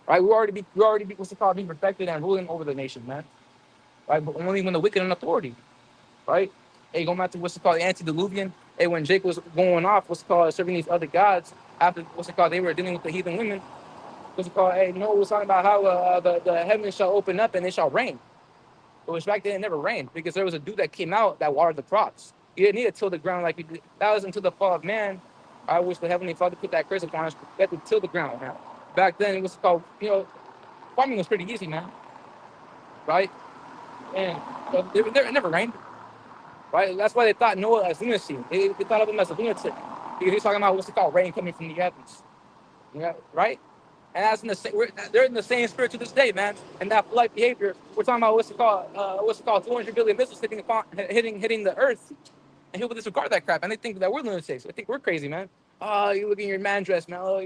Speaker 1: Right? We already be what's it called being perfected and ruling over the nation, man. Right? But only when the wicked in authority, right? Hey, going back to what's it called the antediluvian. Hey, when Jake was going off, what's it called serving these other gods after what's it called they were dealing with the heathen women. What's it called? Hey, Noah was talking about how the heavens shall open up and it shall rain. Which back then it never rained because there was a dude that came out that watered the crops. You didn't need to till the ground like we did. That was until the fall of man. I wish the Heavenly Father put that curse upon us. We had to till the ground, man. Back then it was called, farming was pretty easy, man. Right? And it never rained. Right? That's why they thought Noah as lunacy. They thought of him as a lunatic. Because he's talking about what's it called, rain coming from the heavens. Yeah, right? And that's they're in the same spirit to this day, man. And that polite behavior, we're talking about what's it called, 200 billion missiles hitting the earth, and people disregard that crap, and they think that we're lunatics. They think we're crazy, man. Oh, you look at your man dress, man. Oh,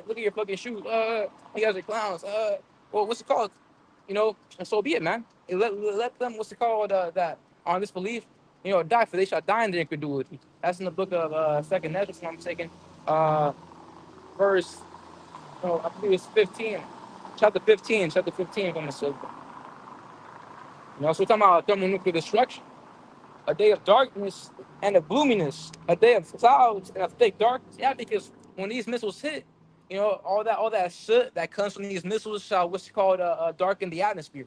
Speaker 1: look at your fucking shoes. You guys are clowns. Well, what's it called? And so be it, man. Let them what's it called that on this belief, die, for they shall die in their incredulity. That's in the book of Second Ezra, if I'm mistaken, verse. I believe it's 15, chapter 15, if I'm mistaken. So we're talking about thermonuclear destruction, a day of darkness and of gloominess, a day of clouds and of thick darkness. Yeah, because when these missiles hit, all that soot that comes from these missiles shall what's called darken the atmosphere.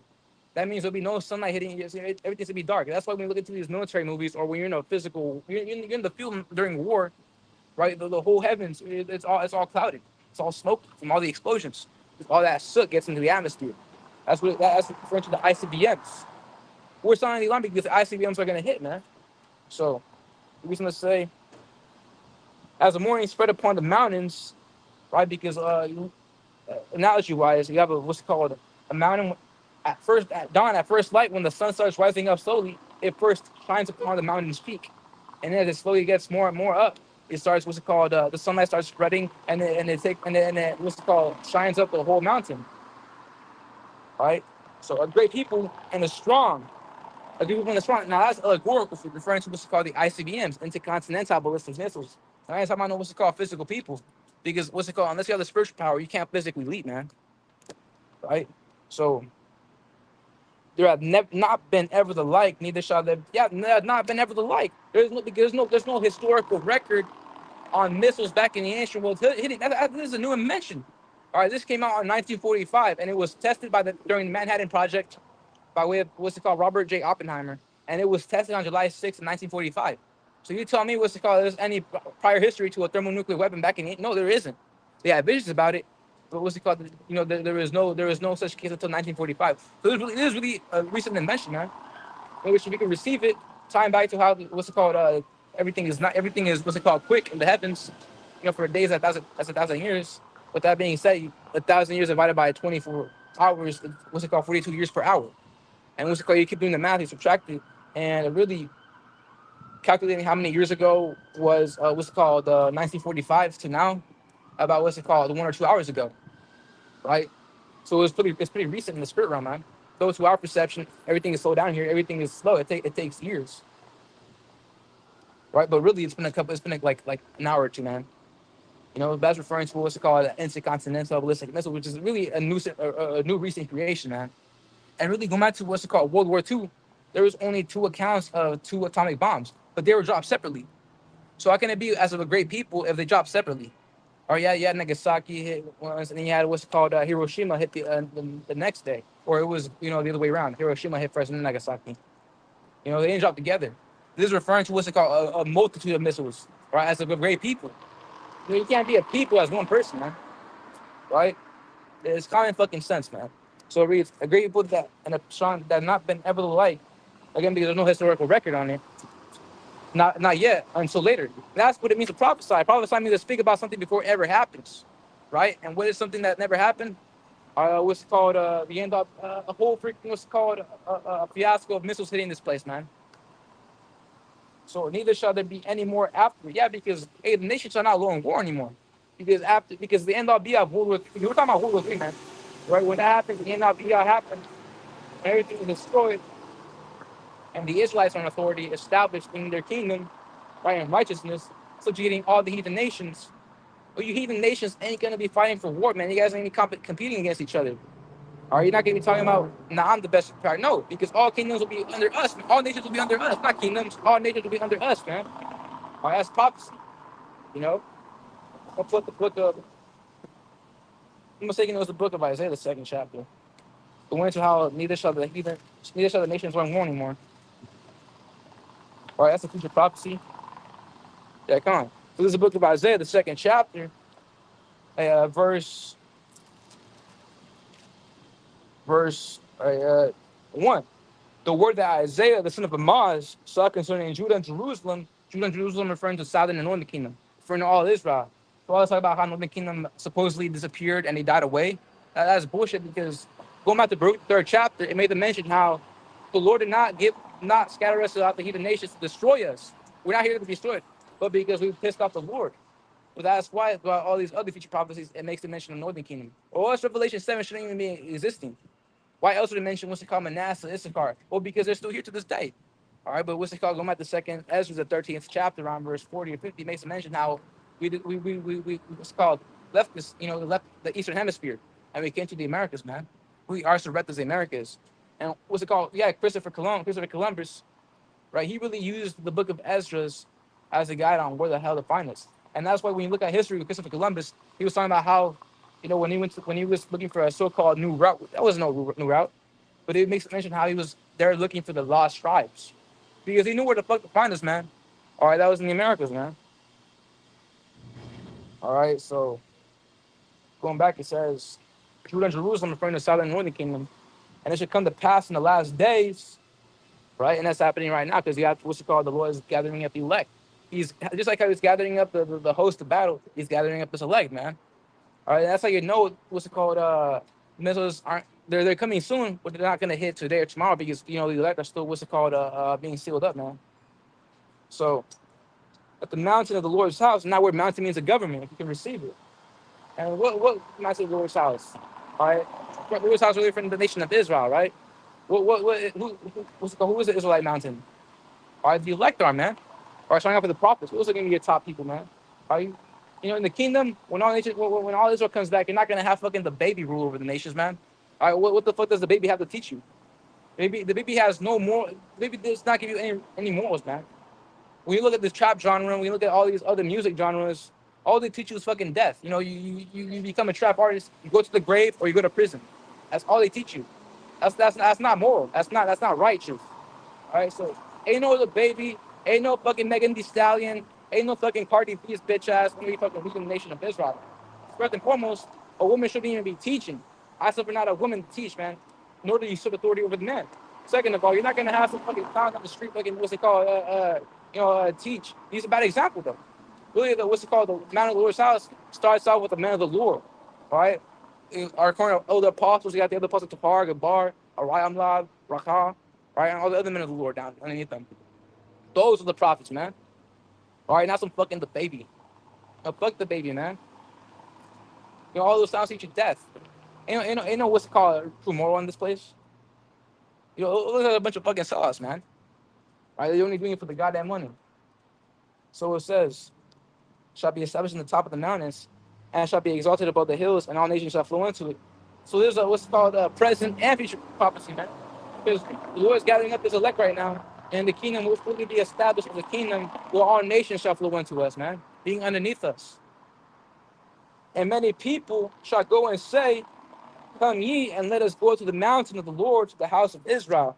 Speaker 1: That means there'll be no sunlight hitting you. Everything's gonna be dark. That's why when you look into these military movies, or when you're in a physical, you're in the field during war, right? The whole heavens, it's all clouded. It's all smoke from all the explosions. All that soot gets into the atmosphere. That's referring to the ICBMs. We're sounding the alarm because the ICBMs are going to hit, man. So, the reason to say, as the morning spread upon the mountains, right? Because analogy-wise, you have what's called a mountain at dawn, at first light, when the sun starts rising up slowly, it first shines upon the mountain's peak, and then as it slowly gets more and more up, it starts what's it called the sunlight starts spreading, and it what's it called shines up the whole mountain, right? So a great people and a strong, a people and a strong. Now that's allegorical, referring to what's called the ICBMs, intercontinental ballistic missiles. And I ain't talking about what's it called physical people, because what's it called, unless you have the spiritual power, you can't physically lead, man. Right? So there have not been ever the like, neither shall there. Yeah, there have not been ever the like. There's no historical record on missiles back in the ancient world hitting. This is a new invention. All right, this came out in 1945, and it was tested during the Manhattan Project by way of what's it called, Robert J. Oppenheimer, and it was tested on July 6th, 1945. So you tell me what's it called? There's any prior history to a thermonuclear weapon back in? No, there isn't. They had visions about it, but what's it called? There is no such case until 1945. So it is really a recent invention, man. In which we can receive it, tying back to how what's it called? Everything is what's it called, quick in the heavens. For days that's 1,000 years. With that being said, 1,000 years divided by 24 hours, what's it called, 42 years per hour. And what's it called? You keep doing the math, you subtract it, and really calculating how many years ago was what's it called 1945 to now, about what's it called 1 or 2 hours ago, right? So it's pretty recent in the spirit realm, man. So to our perception, everything is slow down here. Everything is slow. It takes years, right? But really, it's been like an hour or two, man. You know, that's referring to what's called an intercontinental ballistic missile, which is really a new recent creation, man. And really, going back to what's called World War II, there was only two accounts of two atomic bombs, but they were dropped separately. So how can it be as of a great people if they dropped separately? Or yeah, you had Nagasaki hit once, and then you had what's called Hiroshima hit the next day, or it was the other way around. Hiroshima hit first, and then Nagasaki. They didn't drop together. This is referring to what's it called a multitude of missiles, right? As of a great people. You can't be a people as one person, man, right? It's common fucking sense, man. So it reads a great people that and a strong that not been ever like again because there's no historical record on it. Not yet until later. That's what it means to prophesy. Prophesy means to speak about something before it ever happens, right? And what is something that never happened? What's called the end of a whole freaking what's called a fiasco of missiles hitting this place, man. So neither shall there be any more after. Yeah, because hey, the nations are not law and war anymore. Because the end of be of World War III. We're talking about World War III, man. Right? When that happened, the end of be happened, everything was destroyed, and the Israelites are an authority established in their kingdom, right, in righteousness, subjugating all the heathen nations. Well, you heathen nations ain't gonna be fighting for war, man. You guys ain't competing against each other. Are you not gonna be talking about, nah, I'm the best part? No, because all kingdoms will be under us. All nations will be under us, not kingdoms. All nations will be under us, man. All right, that's prophecy. You know, I'll put the book of. I'm mistaken. It was the book of Isaiah, the second chapter. The one into how neither shall the nations learn war anymore. All right, that's a future prophecy. Yeah, come on. So this is the book of Isaiah, the second chapter, verse 1. The word that Isaiah, the son of Amoz, saw concerning Judah and Jerusalem referring to southern and northern kingdom, referring to all Israel. So all this talk about how northern kingdom supposedly disappeared and they died away. That's bullshit because going back to the third chapter, it made the mention how the Lord did not scatter us throughout the heathen nations to destroy us. We're not here to be destroyed, but because we pissed off the Lord. But that's why throughout all these other future prophecies, it makes the mention of northern kingdom. Or else Revelation 7 shouldn't even be existing. Why else would it mention what's it called Manasseh, Issachar? Well, because they're still here to this day. All right, but what's it called? Going back to second Ezra, the 13th chapter, around verse 40 or 50, makes a mention how we what's it called left this, left the Eastern Hemisphere, and we came to the Americas, man. We are surrendered the Americas, and what's it called? Yeah, Christopher Columbus, right? He really used the book of Esdras as a guide on where the hell to find us, and that's why when you look at history with Christopher Columbus, he was talking about how, when he was looking for a so-called new route, that was no new route, but it makes mention how he was there looking for the lost tribes, because he knew where the fuck to find us, man. All right, that was in the Americas, man. All right, so going back, it says, Judah and Jerusalem referring to southern and northern kingdom, and it should come to pass in the last days, right? And that's happening right now because you have what's it called? The Lord is gathering up the elect. He's just like how he's gathering up the host of battle. He's gathering up his elect, man. All right, that's how you know what's it called? Missiles aren't they're coming soon, but they're not gonna hit today or tomorrow because the elect are still what's it called? Being sealed up, man. So at the mountain of the Lord's house, now where mountain means a government, if you can receive it. And what mountain of the Lord's house? All right, the Lord's house really from the nation of Israel, right? Who is the Israelite mountain? All right, the elect are, man. All right, showing up for the prophets. Who's going to be your top people, man? Are you, in the kingdom, when all Israel comes back, you're not going to have fucking the baby rule over the nations, man. All right, what the fuck does the baby have to teach you? Maybe the baby has no more. The baby does not give you any morals, man. When you look at this trap genre, when you look at all these other music genres, all they teach you is fucking death. You become a trap artist, you go to the grave or you go to prison. That's all they teach you. That's not moral. That's not righteous. All right, so ain't no little baby, ain't no fucking Megan Thee Stallion, ain't no fucking Cardi B's bitch ass when we fucking leading the nation of Israel. First and foremost, a woman shouldn't even be teaching. I suffer not a woman to teach, man, nor do you usurp authority over the man. Second of all, you're not gonna have some fucking clown on the street fucking what's it called, teach. He's a bad example though. Really, what's it called? The man of the Lord's house starts out with the man of the Lord, all right? Our current elder apostles, you got the other apostles, Tapar, Gabar, Arayamlad, Rakah, right, and all the other men of the Lord down underneath them. Those are the prophets, man. All right, not some fucking the baby. Fuck the baby, man. All those sounds teach you death. Ain't no what's it called true moral in this place. Look at a bunch of fucking sauce, man. Right, they're only doing it for the goddamn money. So it says, shall be established in the top of the mountains, and shall be exalted above the hills, and all nations shall flow into it. So there's a, what's called a present and future prophecy, man. Because the Lord is gathering up his elect right now, and the kingdom will fully be established as a kingdom where all nations shall flow into us, man, being underneath us. And many people shall go and say, come ye, and let us go to the mountain of the Lord, to the house of Israel,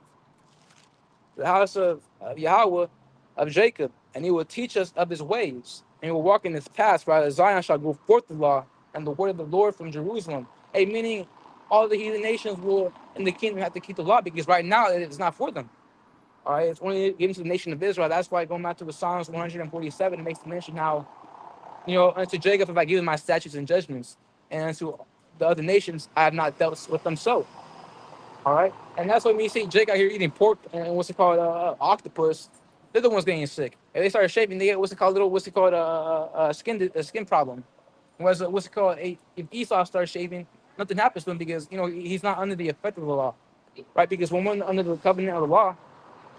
Speaker 1: the house of Yahawah of Jacob, and he will teach us of his ways, and he will walk in his paths. For out of Zion shall go forth the law, and the word of the Lord from Jerusalem. Hey, meaning all the heathen nations will in the kingdom have to keep the law, because right now it's not for them. All right, it's only given to the nation of Israel. That's why going back to the Psalms 147, it makes the mention how, unto Jacob have I given my statutes and judgments, and unto the other nations I have not dealt with them so. All right, and that's why when you see Jake out here eating pork and what's it called, octopus, they're the ones getting sick. If they start shaving, they get skin problem. What's it called? If Esau starts shaving, nothing happens to him because he's not under the effect of the law, right? Because when we're under the covenant of the law,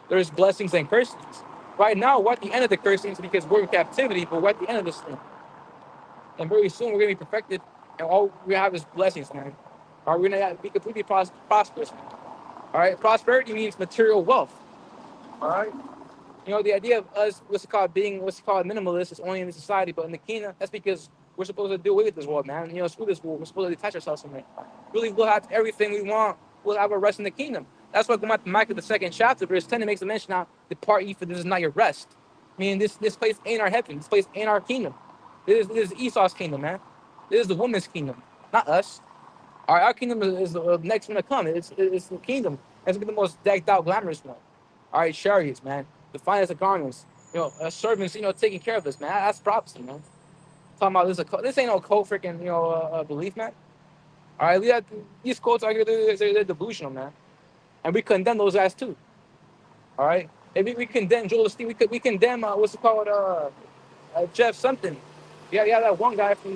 Speaker 1: there's blessings and cursings. Right now, we're at the end of the cursings because we're in captivity, but we're at the end of this thing. And very soon we're gonna be perfected, and all we have is blessings, man. All right, we're gonna be completely prosperous. All right, prosperity means material wealth. All right, the idea of us, being minimalist is only in the society, but in the kingdom, that's because we're supposed to do away with this world, man. Screw this world. We're supposed to detach ourselves from it. Really, we'll have everything we want. We'll have a rest in the kingdom. That's why going back to Micah, the 2nd chapter, verse 10, it makes a mention now, depart ye, for this is not your rest. I mean, this place ain't our heaven. This place ain't our kingdom. This is Esau's kingdom, man. This is the woman's kingdom, not us. Our kingdom is the next one to come. It's the kingdom. It's gonna be the most decked out, glamorous one. All right, chariots, man. The finest of garments. Servants, taking care of us, man. That's prophecy, man. Talking about this ain't no cold freaking, belief, man. All right, these quotes are here, they're delusional, man. And we condemn those guys too. All right. Maybe we condemn Joel Steve. We condemn Jeff something. Yeah, that one guy from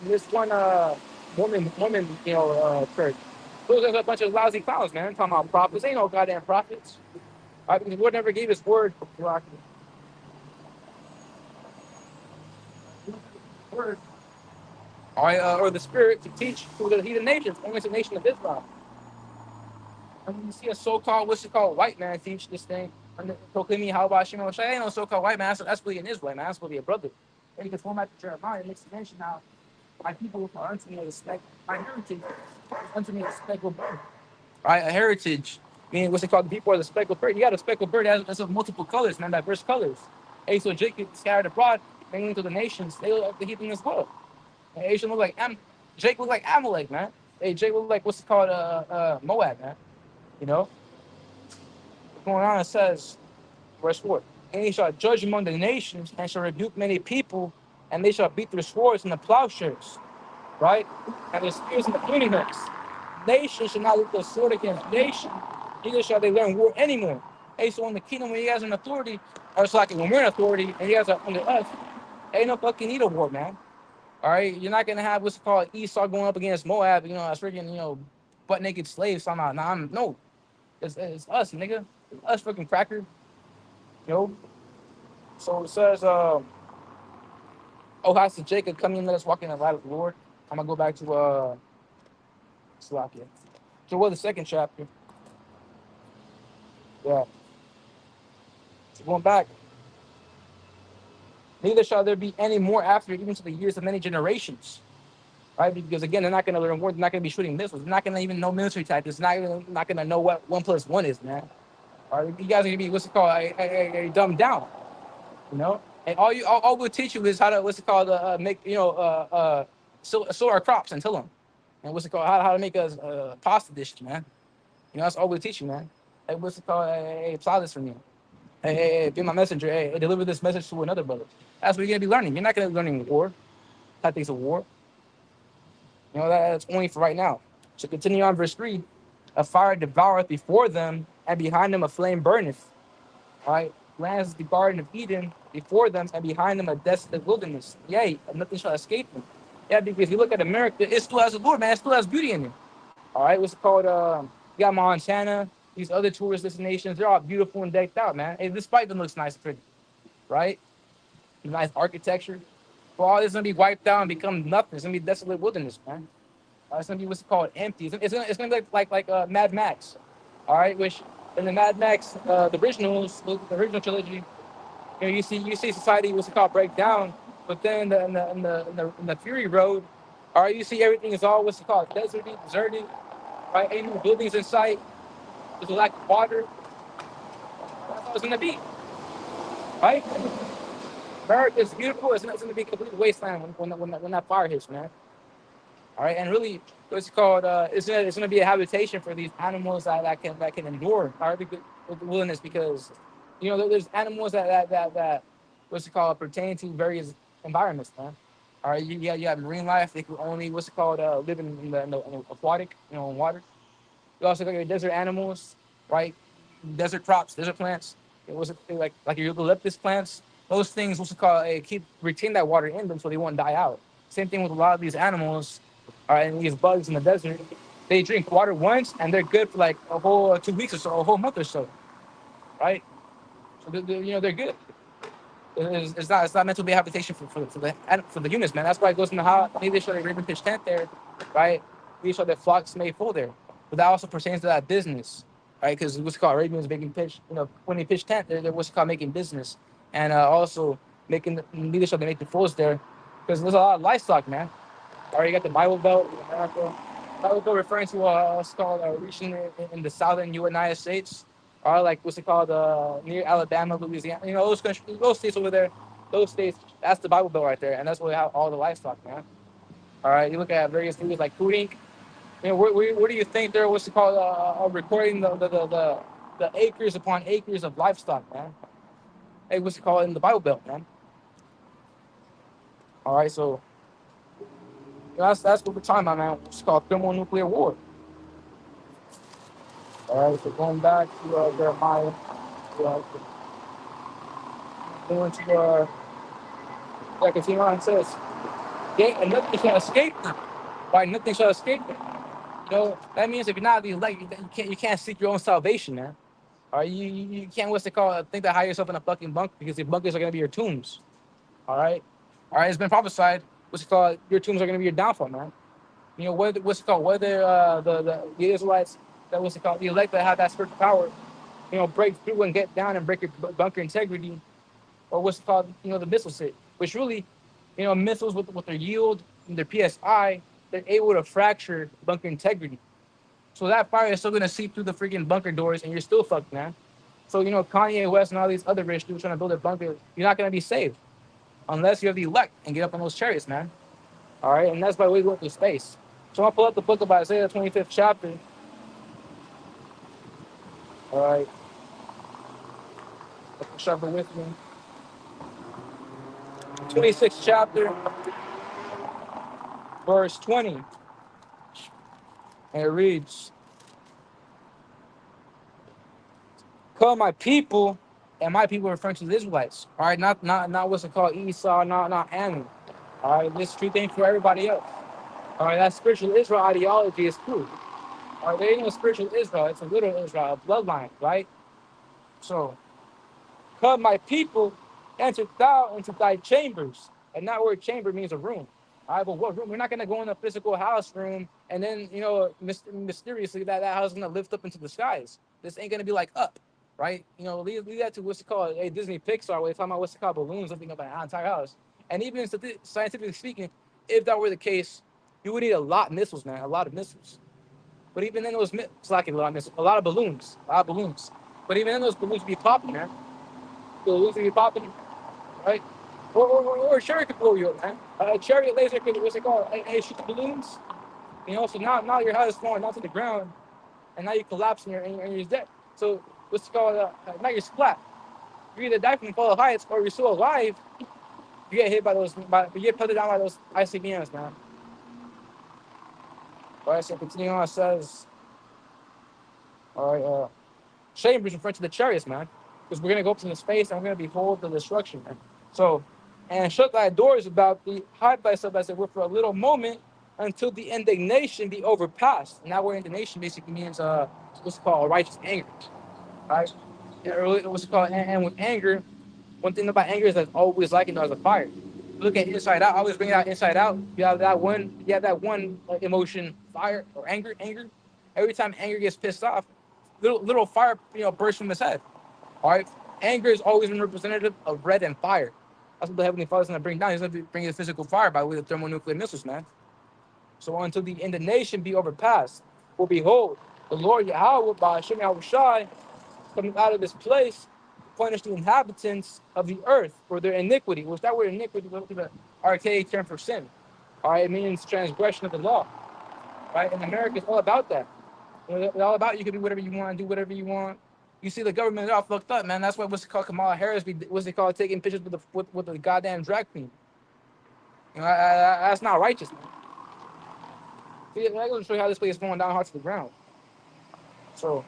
Speaker 1: this one woman, church. Those are a bunch of lousy clowns, man. Talking about prophets. Ain't no goddamn prophets. All right, because the Lord never gave his word. All right, or the spirit to teach to the heathen nations, only to the nation of Israel. And when you see a so-called, white man teach this thing, and proclaiming Yahawashi, ain't no so-called white man. That's really an Israelite, man. That's really a brother. And you can form back to Jeremiah, it makes mention how my people are unto me a speck, my heritage is unto me a speckled bird. Right, a heritage, meaning what's it called? The people are the speckled bird. You got a speckled bird that's of multiple colors, man, diverse colors. Hey, so Jacob scattered abroad, bringing to the nations. They look like the heathen as well. And Asian look like Jake look like Amalek, man. Hey, Jake look like what's it called? Moab, man. What's going on? It says, verse 4. And he shall judge among the nations and shall rebuke many people, and they shall beat their swords and the plowshares, right? And their spears and the pruning hooks. Nation shall not lift their sword against nation, neither shall they learn war anymore. Hey, so in the kingdom, when you guys are in authority, or it's like when we're in authority and you guys are under us, ain't no fucking need of war, man. All right, you're not gonna have what's called Esau going up against Moab, as freaking, butt naked slaves somehow. No, it's us, nigga, us freaking cracker, So it says, house of Jacob, come in, let us walk in the light of the Lord. I'm gonna go back to Slovakia. So the 2nd chapter. Yeah. So going back. Neither shall there be any more after, even to the years of many generations. Right? Because again, they're not going to learn war. They're not going to be shooting missiles. They're not going to even know military tactics. They're not going to know what 1 + 1 is, man. All right? You guys are going to be, dumbed down. And all we'll teach you is how to, make, sow our crops and till them. And how to make a pasta dish, man. That's all we'll teach you, man. Hey, hey, plow this for me. Hey, be my messenger. Hey, deliver this message to another brother. That's what you're going to be learning. You're not going to be learning war, tactics of war. That's only for right now. So continue on verse 3. A fire devoureth before them, and behind them a flame burneth. All right. Lands the garden of Eden before them, and behind them a desolate wilderness. Yea, and nothing shall escape them. Yeah, because if you look at America, it still has the Lord, man. It still has beauty in it. All right. What's it called? You got Montana, these other tourist destinations. They're all beautiful and decked out, man. Hey, despite them looks nice and pretty. Right? Nice architecture. For all this gonna be wiped out and become nothing. It's gonna be desolate wilderness, man. It's gonna be what's called empty. It's gonna be like Mad Max, all right. Which in the Mad Max, the originals, the original trilogy, you see society what's called break down, but then in the Fury Road, all right, you see everything is all what's called deserty, deserted, right? Ain't no buildings in sight. There's a lack of water. That's how it's gonna be, right? America is beautiful. It's gonna be a complete wasteland when that fire hits, man. All right, and really, what's it called? It's gonna be a habitation for these animals that can endure, all right, with the wilderness, because there's animals that what's it called, pertain to various environments, man. All right, you have marine life. They can only what's it called, live in the aquatic, in water. You also got your desert animals, right? Desert crops, desert plants. It was like your eucalyptus plants. Those things, what's it called, keep retain that water in them so they won't die out. Same thing with a lot of these animals, all right, and these bugs in the desert. They drink water once and they're good for like a whole 2 weeks or so, a whole month or so, right? So they're good. It's not meant to be a habitation for the humans, man. That's why it goes in the how maybe they show the raven pitch tent there, right? They show that flocks made full there, but that also pertains to that business, right? Because what's called Arabians making pitch, when they pitch tent, they're what's called making business, and also making maybe show they make the fools there, because there's a lot of livestock, man. All right, you got the Bible Belt in America. Bible Belt referring to what's called a region in the southern United States, or like what's it called, near Alabama, Louisiana. Those countries, those states over there, those states. That's the Bible Belt right there, and that's where they have all the livestock, man. All right, you look at various things like Food Inc. Where do you think they're what's it called, recording the acres upon acres of livestock, man? Hey, what's it called in the Bible Belt, man? All right, so that's what we're talking about, man. It's called thermonuclear war. All right, so going back to Jeremiah, uh, going to like it says, and nothing shall escape them. Right, nothing shall escape them. That means if you're not the elect, you can't seek your own salvation, man. All right, you can't what's it called, think that hide yourself in a fucking bunker, because your bunkers are gonna be your tombs. All right, it's been prophesied. What's it called? Your tombs are gonna be your downfall, man. What's it called? Whether the Israelites, that what's it called, the elect that have that spiritual power, break through and get down and break your bunker integrity, or what's it called, the missiles hit, which really, missiles with their yield and their PSI, they're able to fracture bunker integrity. So that fire is still gonna seep through the freaking bunker doors, and you're still fucked, man. So Kanye West and all these other rich dudes trying to build a bunker, you're not gonna be saved unless you have the elect and get up on those chariots, man. All right, and that's why we go through space. So I'm gonna pull up the book of Isaiah, 25th chapter. All right, sharpen with me. 26th chapter, verse 20, and it reads, "Call my people," and my people referring to the Israelites. All right, not what's it called, Esau, not Ammon. All right, this true thing for everybody else. All right, that spiritual Israel ideology is true. All right, there ain't no spiritual Israel; it's a literal Israel, a bloodline, right? So, "Come, my people, enter thou into thy chambers." And that word chamber means a room. All right, but what room? We're not going to go in a physical house room and then, mysteriously that house is going to lift up into the skies. This ain't going to be like Up, right? Leave that to what's it called, a Disney Pixar, where they talking about what's it called, balloons lifting up an entire house. And even scientifically speaking, if that were the case, you would need a lot of missiles, man, a lot of missiles. But even then, it's like a lot of missiles, a lot of balloons. But even then, those balloons would be popping, man. Balloons would be popping, right? Or a chariot could blow you up, man. A chariot laser could, what's it called? Hey, shoot the balloons. So now your head is falling down to the ground, and now you collapse and you're dead. So what's it called? Now you're splat. You either die from the fall of heights, or you're still alive. You get hit you get pelted down by those ICBMs, man. All right, so continuing on, it says, all right, chambers refer to the chariots, man, because we're gonna go up into space and we're gonna behold the destruction, man. So, and shut thy doors about thee, hide thyself as it were for a little moment, until the indignation be overpassed. And that word indignation basically means what's called righteous anger, right? What's it called? And with anger, one thing about anger is that it's always likened as a fire. look at Inside Out, I always bring it out Inside Out. You have that one emotion, fire or anger. Every time anger gets pissed off, little fire, bursts from his head. All right, anger is always been representative of red and fire. That's what the Heavenly Father's going to bring down. He's going to bring the physical fire by way of thermonuclear missiles, man. So until the indignation be overpassed, for behold, the Lord Yahawah, bahasham Yahawashi, coming out of this place to punish the inhabitants of the earth for their iniquity. Which that word iniquity is the archaic term for sin. All right, it means transgression of the law. Right, and America is all about that. It's all about you can do whatever you want, do whatever you want. You see the government is all fucked up, man. That's why what's it called Kamala Harris what's it called taking pictures with the goddamn drag queen. That's not righteous, man. See, I'm going to show you how this place is going down hard to the ground. So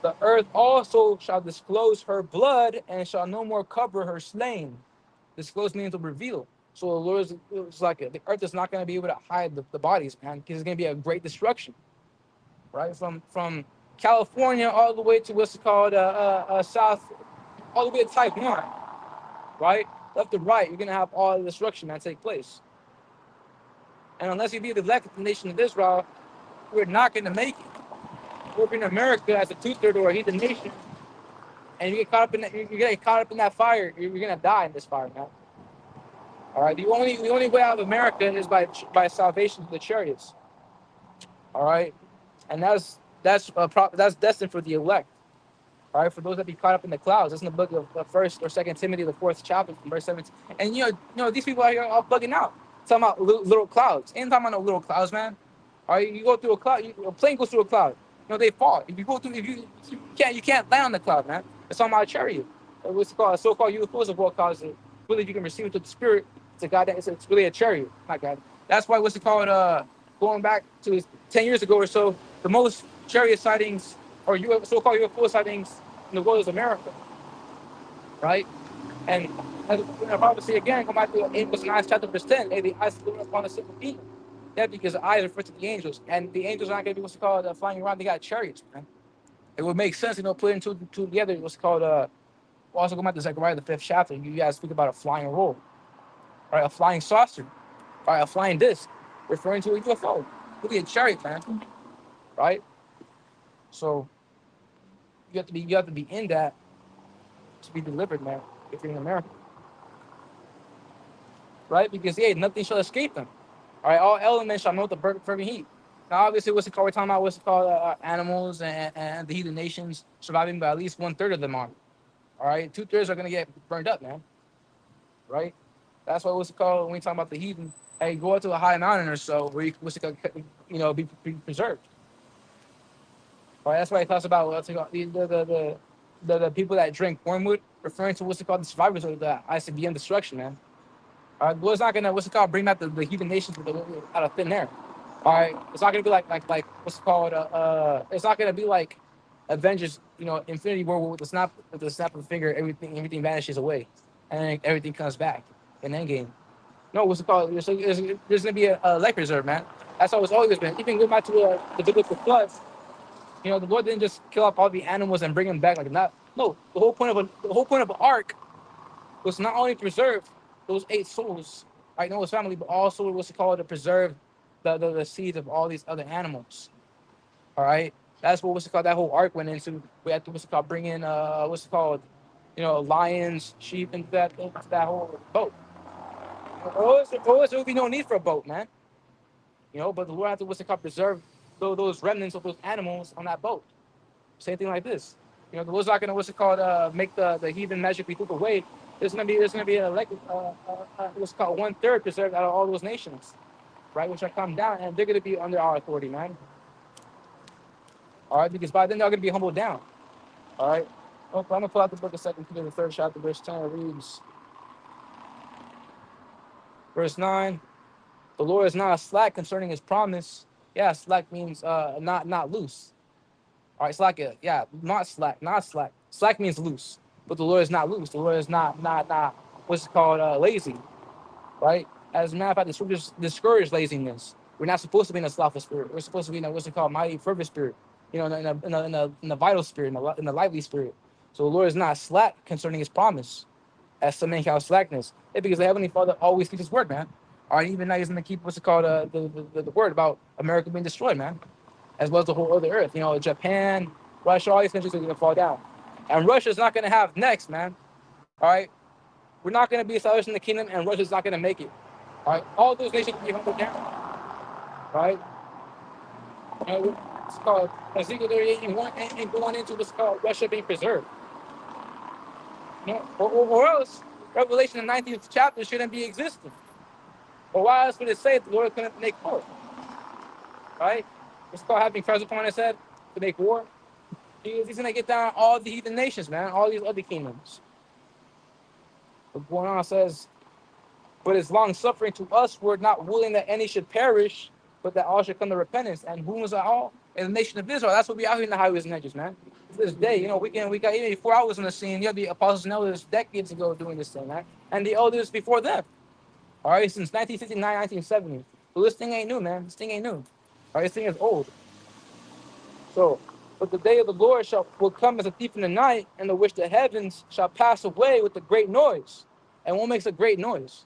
Speaker 1: the earth also shall disclose her blood and shall no more cover her slain. Disclose means to reveal. So the Lord is like the earth is not going to be able to hide the bodies, man, because it's going to be a great destruction. Right, from California all the way to what's called south, all the way to Taiwan, right, left to right, you're gonna have all the destruction that take place. And unless you be the elected nation of Israel, we're not gonna make it. We're in America as a two-third or a heathen nation, and you get caught up in that. You get caught up in that fire. You're gonna die in this fire, man. All right, the only way out of America is by salvation to the chariots. All right, and that's destined for the elect. All right, for those that be caught up in the clouds. That's in the book of First or Second Timothy, the 4th chapter, verse 17. And these people out here are all bugging out, talking about little clouds. Ain't talking about no little clouds, man. All right, you go through a cloud. A plane goes through a cloud. They fall. If you can't land on the cloud, man. It's talking about a chariot. What's it called? A so-called UFOs of what causes it. Really, if you can receive it to the spirit, it's really a chariot. My God. That's why what's it called? Going back to 10 years ago or so, the most chariot sightings or so-called UFO sightings in the world is America, right? And as the prophecy again, come back to Amos 9 chapter verse 10, the eyes of the Lord upon the simple people. Yeah, because the eyes refer to the angels, and the angels aren't going to be what's called flying around. They got chariots, man. It would make sense, putting two together. What's called we'll also go back to Zechariah the 5th chapter. You guys speak about a flying roll, right? A flying saucer, right? A flying disc, referring to a UFO. Look at a chariot, man, right? So you have to be in that to be delivered, man, if you're in America. Right? Because nothing shall escape them. All right, all elements shall know the fervent heat. Now, obviously, what's it called? We're talking about what's it called? Animals and the heathen nations surviving, but at least 1/3 of them are. All right, 2/3 are gonna get burned up, man. Right? That's why what's it called when we talk about the heathen? Hey, go up to a high mountain or so where you what's it called, be preserved. All right, that's why it talks about what's it called, the people that drink wormwood, referring to what's it called, the survivors of the ICBM destruction, man. All right, well, it's not gonna what's it called, bring back the heathen nations out of thin air. All right, it's not gonna be like what's it called, it's not gonna be like Avengers, Infinity War with the snap of the finger, everything vanishes away, and everything comes back in Endgame. No, what's it called? There's gonna be a life reserve, man. That's how it's always been. Even going back to the biblical floods. The Lord didn't just kill off all the animals and bring them back like that. No, the whole point of an ark was not only preserve those 8 souls, right, Noah's family, but also what's it called, to preserve the seeds of all these other animals. All right, that's what's it called. That whole ark went into. We had to what's it called, bring in what's it called, lions, sheep, into that whole boat. Otherwise, there would be no need for a boat, man. But the Lord had to what's it called, preserve those remnants of those animals on that boat. Same thing like this. The Lord's not gonna what's it called, make the heathen magically took away. There's gonna be what's called 1/3 preserved out of all those nations, right? Which are come down, and they're gonna be under our authority, man. All right, because by then they're gonna be humbled down. All right. I'm gonna pull out the book of 2 Peter, the 3rd chapter, verse 10. It reads, verse 9. The Lord is not slack concerning His promise. Yeah, slack means not loose. All right, slack, not slack. Slack means loose, but the Lord is not loose. The Lord is not what's it called, lazy, right? As a matter of fact, the scriptures discourage laziness. We're not supposed to be in a slothful spirit. We're supposed to be in a what's it called, mighty fervent spirit. In a vital spirit, in the lively spirit. So the Lord is not slack concerning His promise. as some men count slackness. Yeah, because the Heavenly Father always keeps His word, man. All right, even now He's gonna keep what's it called the word about America being destroyed, man, as well as the whole other earth. You know, Japan, Russia, all these countries are gonna fall down, and Russia's not gonna have next, man. All right, we're not gonna be established in the kingdom, and Russia's not gonna make it. All right, all those nations will be humbled down. Right, it's called Ezekiel 38 and going into what's called Russia being preserved. You know, or else Revelation the 19th chapter shouldn't be existing. Or why else would it say the Lord couldn't make war? Right? It's called having crowns upon his head to make war. He's gonna get down all the heathen nations, man, all these other kingdoms. But going on says, but his long suffering to us were not willing that any should perish, but that all should come to repentance. And whom was that all? And the nation of Israel. That's what we out here in the highways and edges, man. To this day, you know, we got even before I was on the scene, you have the apostles and elders decades ago doing this thing, man. And the elders before them. All right, since 1959, 1970. So this thing ain't new, man. This thing ain't new. All right, this thing is old. So, but the day of the Lord will come as a thief in the night, and the which the heavens shall pass away with a great noise. And what makes a great noise?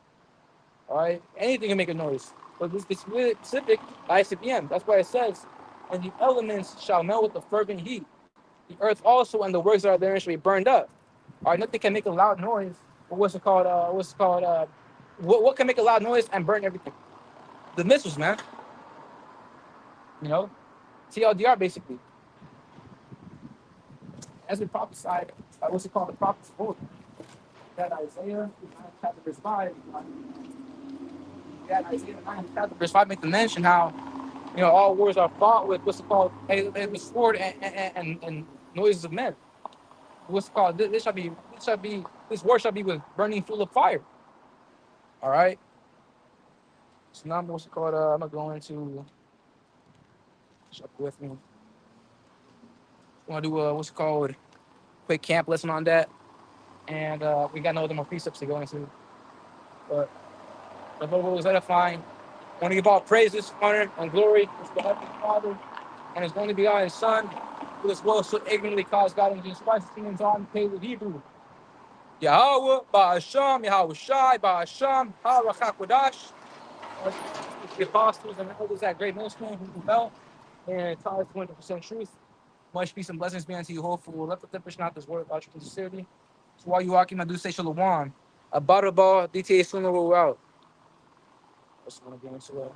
Speaker 1: All right, anything can make a noise. But this really specific ICBM. That's why it says, and the elements shall melt with a fervent heat. The earth also and the works that are therein shall be burned up. All right, nothing can make a loud noise. But what's it called? What can make a loud noise and burn everything? The missiles, man. You know, TLDR basically. As we prophesied, what's it called? The prophets book. That Isaiah 9 chapter verse 5. That Isaiah 9 chapter verse 5 make the mention how, you know, all wars are fought with what's it called? The sword and noises of men. What's it called? This war shall be with burning full of fire. All right. So now what's it called? I'm gonna go into. Check with me. Want to do what's it called? Quick camp lesson on that, and we got no other more precepts to go into. But the Lord was edifying. I want to give all praises, honor, and glory to the Heavenly Father and His only begotten Son, who as well so ignorantly caused God and Jesus Christ to sing on paid with Hebrew. Yahawah, bahasham, Yahawashi, bahasham, Harakhakwadash. The apostles and elders that great millstone who fell and taught us 100% truth. Much peace and blessings be unto you, hopeful. Let the tempest not this word about truth and sincerity. So while you walking, I do say Shalawam. A butterball, DTA sooner we're out. I just want to get into it.